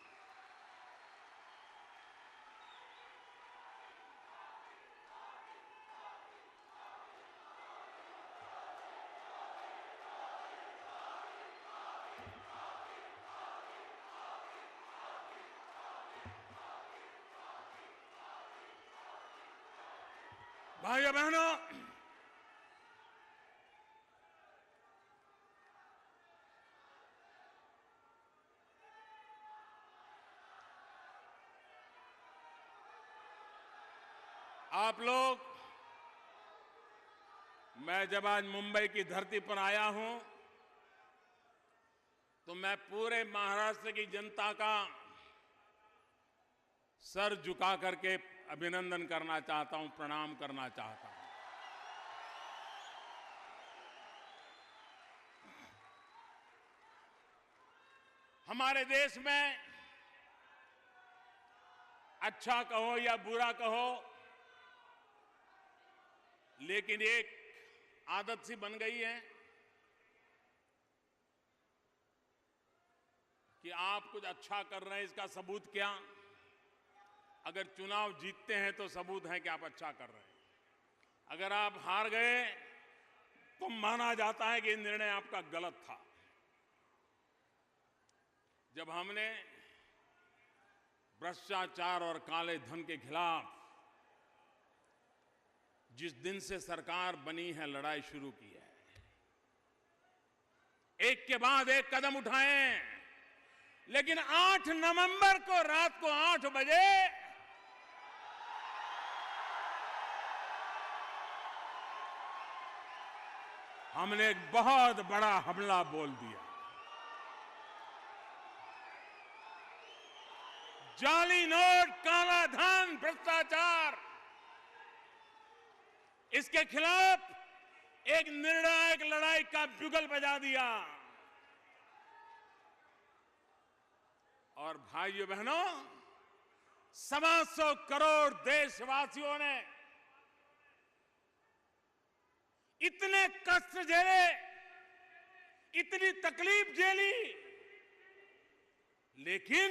भाइयों बहनों, आप लोग, मैं जब आज मुंबई की धरती पर आया हूं तो मैं पूरे महाराष्ट्र की जनता का सर झुका करके अभिनंदन करना चाहता हूं, प्रणाम करना चाहता हूं। हमारे देश में अच्छा कहो या बुरा कहो, लेकिन एक आदत सी बन गई है कि आप कुछ अच्छा कर रहे हैं, इसका सबूत क्या? अगर चुनाव जीतते हैं तो सबूत है कि आप अच्छा कर रहे हैं। अगर आप हार गए तो माना जाता है कि ये निर्णय आपका गलत था। जब हमने भ्रष्टाचार और काले धन के खिलाफ जिस दिन से सरकार बनी है लड़ाई शुरू की है, एक के बाद एक कदम उठाए, लेकिन 8 नवंबर को रात को 8 बजे हमने एक बहुत बड़ा हमला बोल दिया। जाली नोट, काला धन, भ्रष्टाचार, इसके खिलाफ एक निर्णायक लड़ाई का बिगुल बजा दिया। और भाइयों बहनों, 125 करोड़ देशवासियों ने इतने कष्ट झेले, इतनी तकलीफ झेली, लेकिन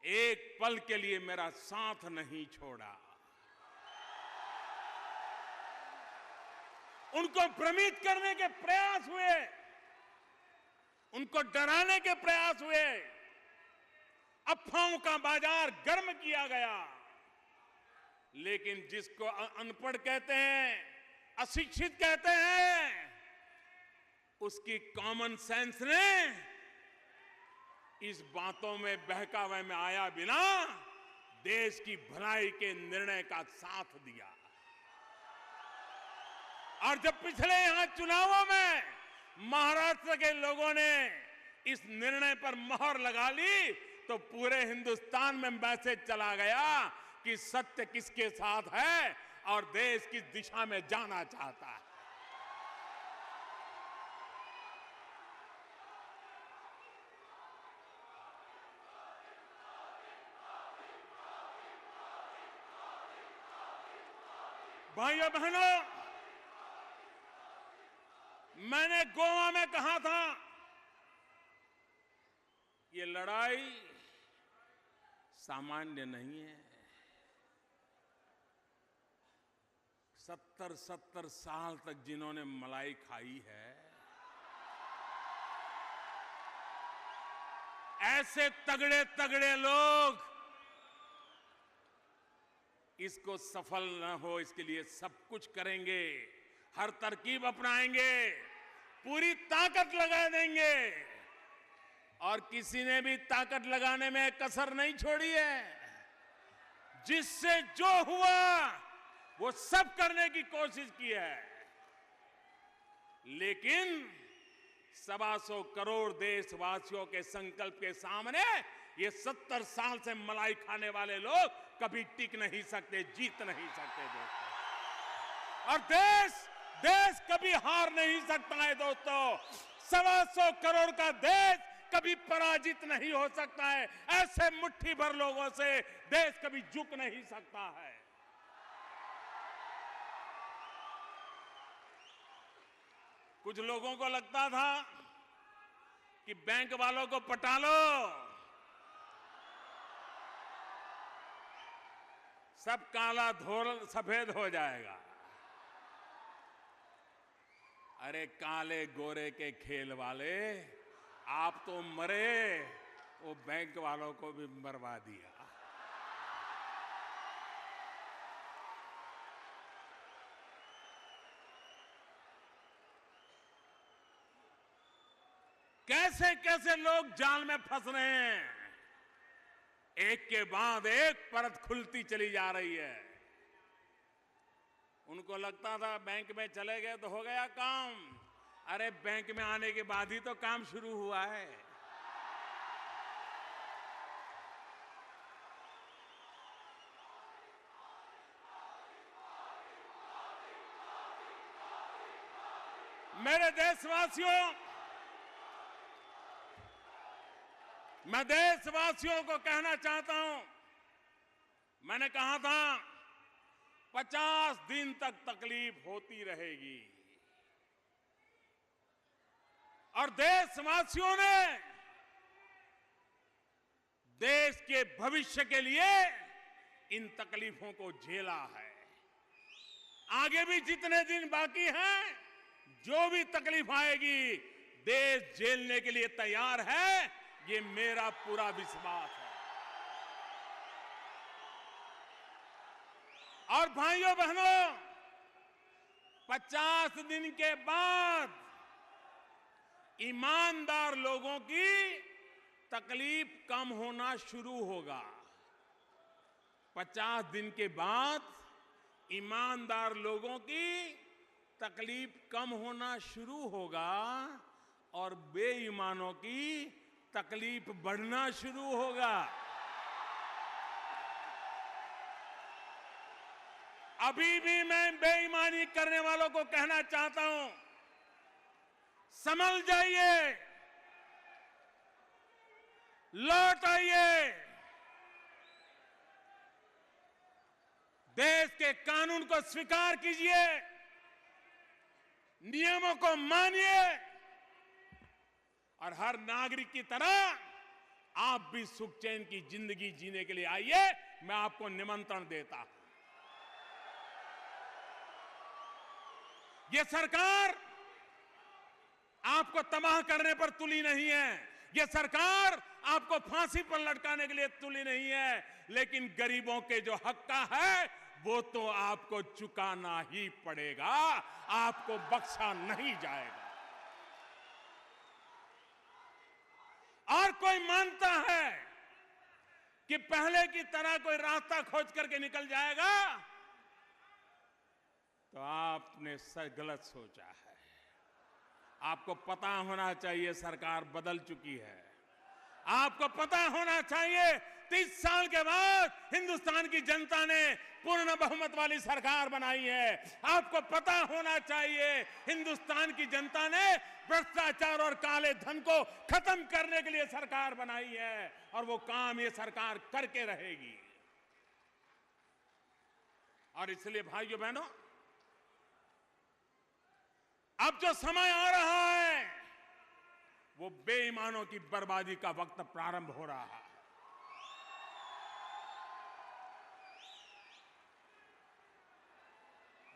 एक पल के लिए मेरा साथ नहीं छोड़ा। उनको भ्रमित करने के प्रयास हुए, उनको डराने के प्रयास हुए, अफवाहों का बाजार गर्म किया गया, लेकिन जिसको अनपढ़ कहते हैं, अशिक्षित कहते हैं, उसकी कॉमन सेंस ने इस बातों में बहकावे में आया बिना देश की भलाई के निर्णय का साथ दिया। और जब पिछले यहां चुनावों में महाराष्ट्र के लोगों ने इस निर्णय पर मोहर लगा ली, तो पूरे हिंदुस्तान में मैसेज चला गया कि सत्य किसके साथ है और देश किस दिशा में जाना चाहता है। भाइयों बहनों, मैंने गोवा में कहा था, ये लड़ाई सामान्य नहीं है। 70 साल तक जिन्होंने मलाई खाई है, ऐसे तगड़े तगड़े लोग इसको सफल न हो इसके लिए सब कुछ करेंगे, हर तरकीब अपनाएंगे, पूरी ताकत लगा देंगे, और किसी ने भी ताकत लगाने में कसर नहीं छोड़ी है। जिससे जो हुआ वो सब करने की कोशिश की है, लेकिन 125 करोड़ देशवासियों के संकल्प के सामने ये 70 साल से मलाई खाने वाले लोग कभी टिक नहीं सकते, जीत नहीं सकते दोस्तों। और देश कभी हार नहीं सकता है दोस्तों। 125 करोड़ का देश कभी पराजित नहीं हो सकता है। ऐसे मुट्ठी भर लोगों से देश कभी झुक नहीं सकता है। कुछ लोगों को लगता था कि बैंक वालों को पटा लो, सब काला धोल सफेद हो जाएगा। अरे काले गोरे के खेल वाले, आप तो मरे, वो बैंक वालों को भी मरवा दिया। कैसे कैसे लोग जाल में फंस रहे हैं। एक के बाद एक परत खुलती चली जा रही है। उनको लगता था बैंक में चले गए तो हो गया काम। अरे बैंक में आने के बाद ही तो काम शुरू हुआ है। मेरे देशवासियों, मैं देशवासियों को कहना चाहता हूं, मैंने कहा था 50 दिन तक तकलीफ होती रहेगी और देशवासियों ने देश के भविष्य के लिए इन तकलीफों को झेला है। आगे भी जितने दिन बाकी हैं, जो भी तकलीफ आएगी, देश झेलने के लिए तैयार है, ये मेरा पूरा विश्वास है। और भाइयों बहनों, 50 दिन के बाद ईमानदार लोगों की तकलीफ कम होना शुरू होगा। 50 दिन के बाद ईमानदार लोगों की तकलीफ कम होना शुरू होगा और बेईमानों की तकलीफ बढ़ना शुरू होगा। अभी भी मैं बेईमानी करने वालों को कहना चाहता हूं, संभल जाइए, लौट आइए, देश के कानून को स्वीकार कीजिए, नियमों को मानिए और हर नागरिक की तरह आप भी सुख चैन की जिंदगी जीने के लिए आइए। मैं आपको निमंत्रण देता हूं। ये सरकार आपको तबाह करने पर तुली नहीं है, ये सरकार आपको फांसी पर लटकाने के लिए तुली नहीं है, लेकिन गरीबों के जो हक का है वो तो आपको चुकाना ही पड़ेगा, आपको बख्शा नहीं जाएगा। और कोई मानता है कि पहले की तरह कोई रास्ता खोज करके निकल जाएगा, तो आपने गलत सोचा है। आपको पता होना चाहिए सरकार बदल चुकी है। आपको पता होना चाहिए 30 साल के बाद हिंदुस्तान की जनता ने पूर्ण बहुमत वाली सरकार बनाई है। आपको पता होना चाहिए हिंदुस्तान की जनता ने भ्रष्टाचार और काले धन को खत्म करने के लिए सरकार बनाई है और वो काम ये सरकार करके रहेगी। और इसलिए भाइयों बहनों, अब जो समय आ रहा है वो बेईमानों की बर्बादी का वक्त प्रारंभ हो रहा है।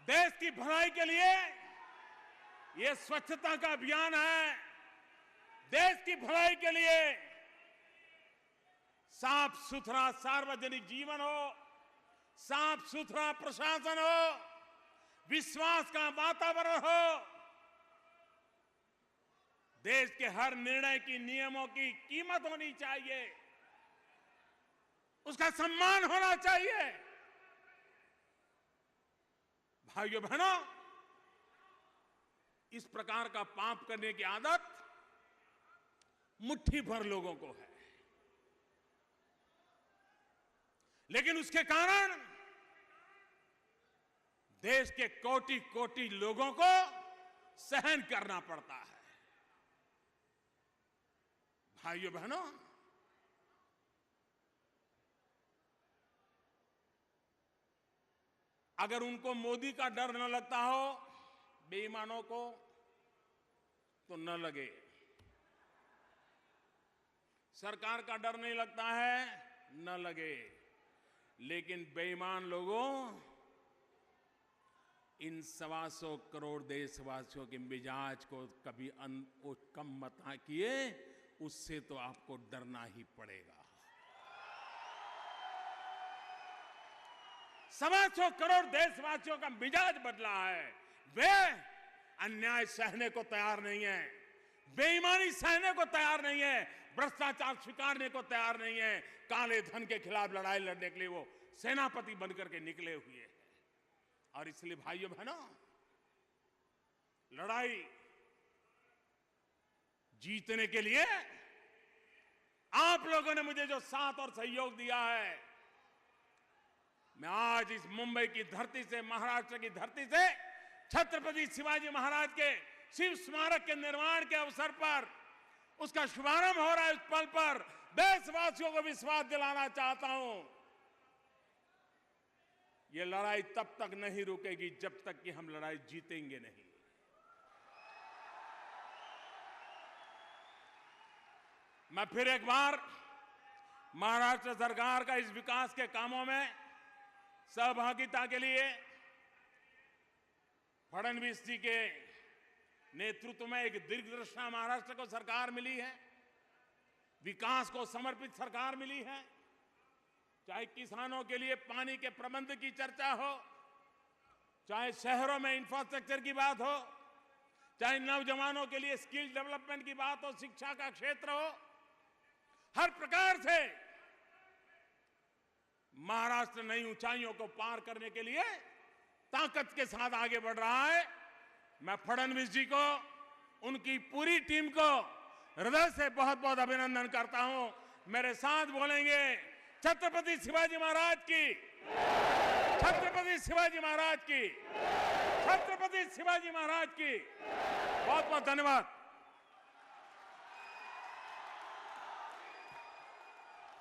देश की भलाई के लिए ये स्वच्छता का अभियान है। देश की भलाई के लिए साफ सुथरा सार्वजनिक जीवन हो, साफ सुथरा प्रशासन हो, विश्वास का वातावरण हो, देश के हर निर्णय की नियमों की कीमत होनी चाहिए, उसका सम्मान होना चाहिए। भाइयों बहनों, इस प्रकार का पाप करने की आदत मुट्ठी भर लोगों को है, लेकिन उसके कारण देश के कोटि कोटि लोगों को सहन करना पड़ता है। भाइयों बहनों, अगर उनको मोदी का डर न लगता हो, बेईमानों को, तो न लगे। सरकार का डर नहीं लगता है, न लगे, लेकिन बेईमान लोगों, इन 125 करोड़ देशवासियों के मिजाज को कभी कम मत किए, उससे तो आपको डरना ही पड़ेगा। 125 करोड़ देशवासियों का मिजाज बदला है। वे अन्याय सहने को तैयार नहीं है, बेईमानी सहने को तैयार नहीं है, भ्रष्टाचार स्वीकारने को तैयार नहीं है। काले धन के खिलाफ लड़ाई लड़ने के लिए वो सेनापति बनकर के निकले हुए हैं। और इसलिए भाइयों बहनों, लड़ाई जीतने के लिए आप लोगों ने मुझे जो साथ और सहयोग दिया है, मैं आज इस मुंबई की धरती से, महाराष्ट्र की धरती से, छत्रपति शिवाजी महाराज के शिव स्मारक के निर्माण के अवसर पर, उसका शुभारंभ हो रहा है, उस पल पर देशवासियों को विश्वास दिलाना चाहता हूं, ये लड़ाई तब तक नहीं रुकेगी जब तक कि हम लड़ाई जीतेंगे नहीं। मैं फिर एक बार महाराष्ट्र सरकार का इस विकास के कामों में सहभागिता के लिए फडणवीस जी के नेतृत्व में एक दीर्घदृष्टा महाराष्ट्र को सरकार मिली है, विकास को समर्पित सरकार मिली है। चाहे किसानों के लिए पानी के प्रबंध की चर्चा हो, चाहे शहरों में इंफ्रास्ट्रक्चर की बात हो, चाहे नौजवानों के लिए स्किल डेवलपमेंट की बात हो, शिक्षा का क्षेत्र हो, हर प्रकार से महाराष्ट्र नई ऊंचाइयों को पार करने के लिए ताकत के साथ आगे बढ़ रहा है। मैं फडणवीस जी को, उनकी पूरी टीम को हृदय से बहुत बहुत अभिनंदन करता हूं। मेरे साथ बोलेंगे छत्रपति शिवाजी महाराज की, छत्रपति शिवाजी महाराज की, छत्रपति शिवाजी महाराज की। बहुत बहुत धन्यवाद।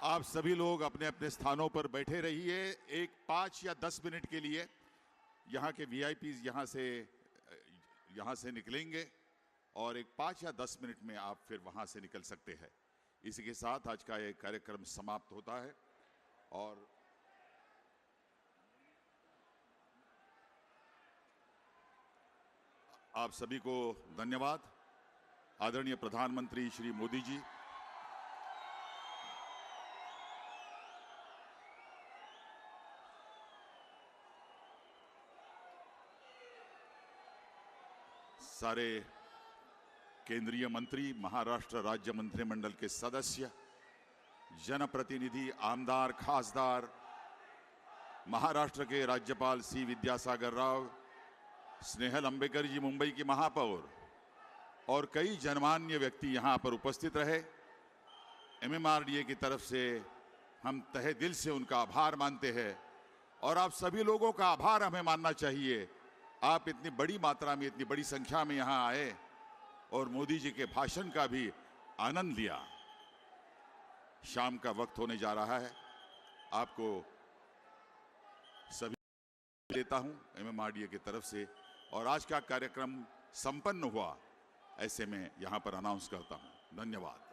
आप सभी लोग अपने अपने स्थानों पर बैठे रहिए। एक 5 या 10 मिनट के लिए यहाँ के वीआईपीज यहाँ से निकलेंगे और एक 5 या 10 मिनट में आप फिर वहाँ से निकल सकते हैं। इसी के साथ आज का ये कार्यक्रम समाप्त होता है और आप सभी को धन्यवाद। आदरणीय प्रधानमंत्री श्री मोदी जी, सारे केंद्रीय मंत्री, महाराष्ट्र राज्य मंत्रिमंडल के सदस्य, जनप्रतिनिधि, आमदार, खासदार, महाराष्ट्र के राज्यपाल सी विद्यासागर राव, स्नेहल अंबेकर जी मुंबई की महापौर और कई जनमान्य व्यक्ति यहाँ पर उपस्थित रहे। MMRDA की तरफ से हम तहे दिल से उनका आभार मानते हैं और आप सभी लोगों का आभार हमें मानना चाहिए। आप इतनी बड़ी मात्रा में, इतनी बड़ी संख्या में यहाँ आए और मोदी जी के भाषण का भी आनंद लिया। शाम का वक्त होने जा रहा है। आपको सभी देता हूँ MMRDA की तरफ से और आज का कार्यक्रम संपन्न हुआ ऐसे में यहाँ पर अनाउंस करता हूँ। धन्यवाद।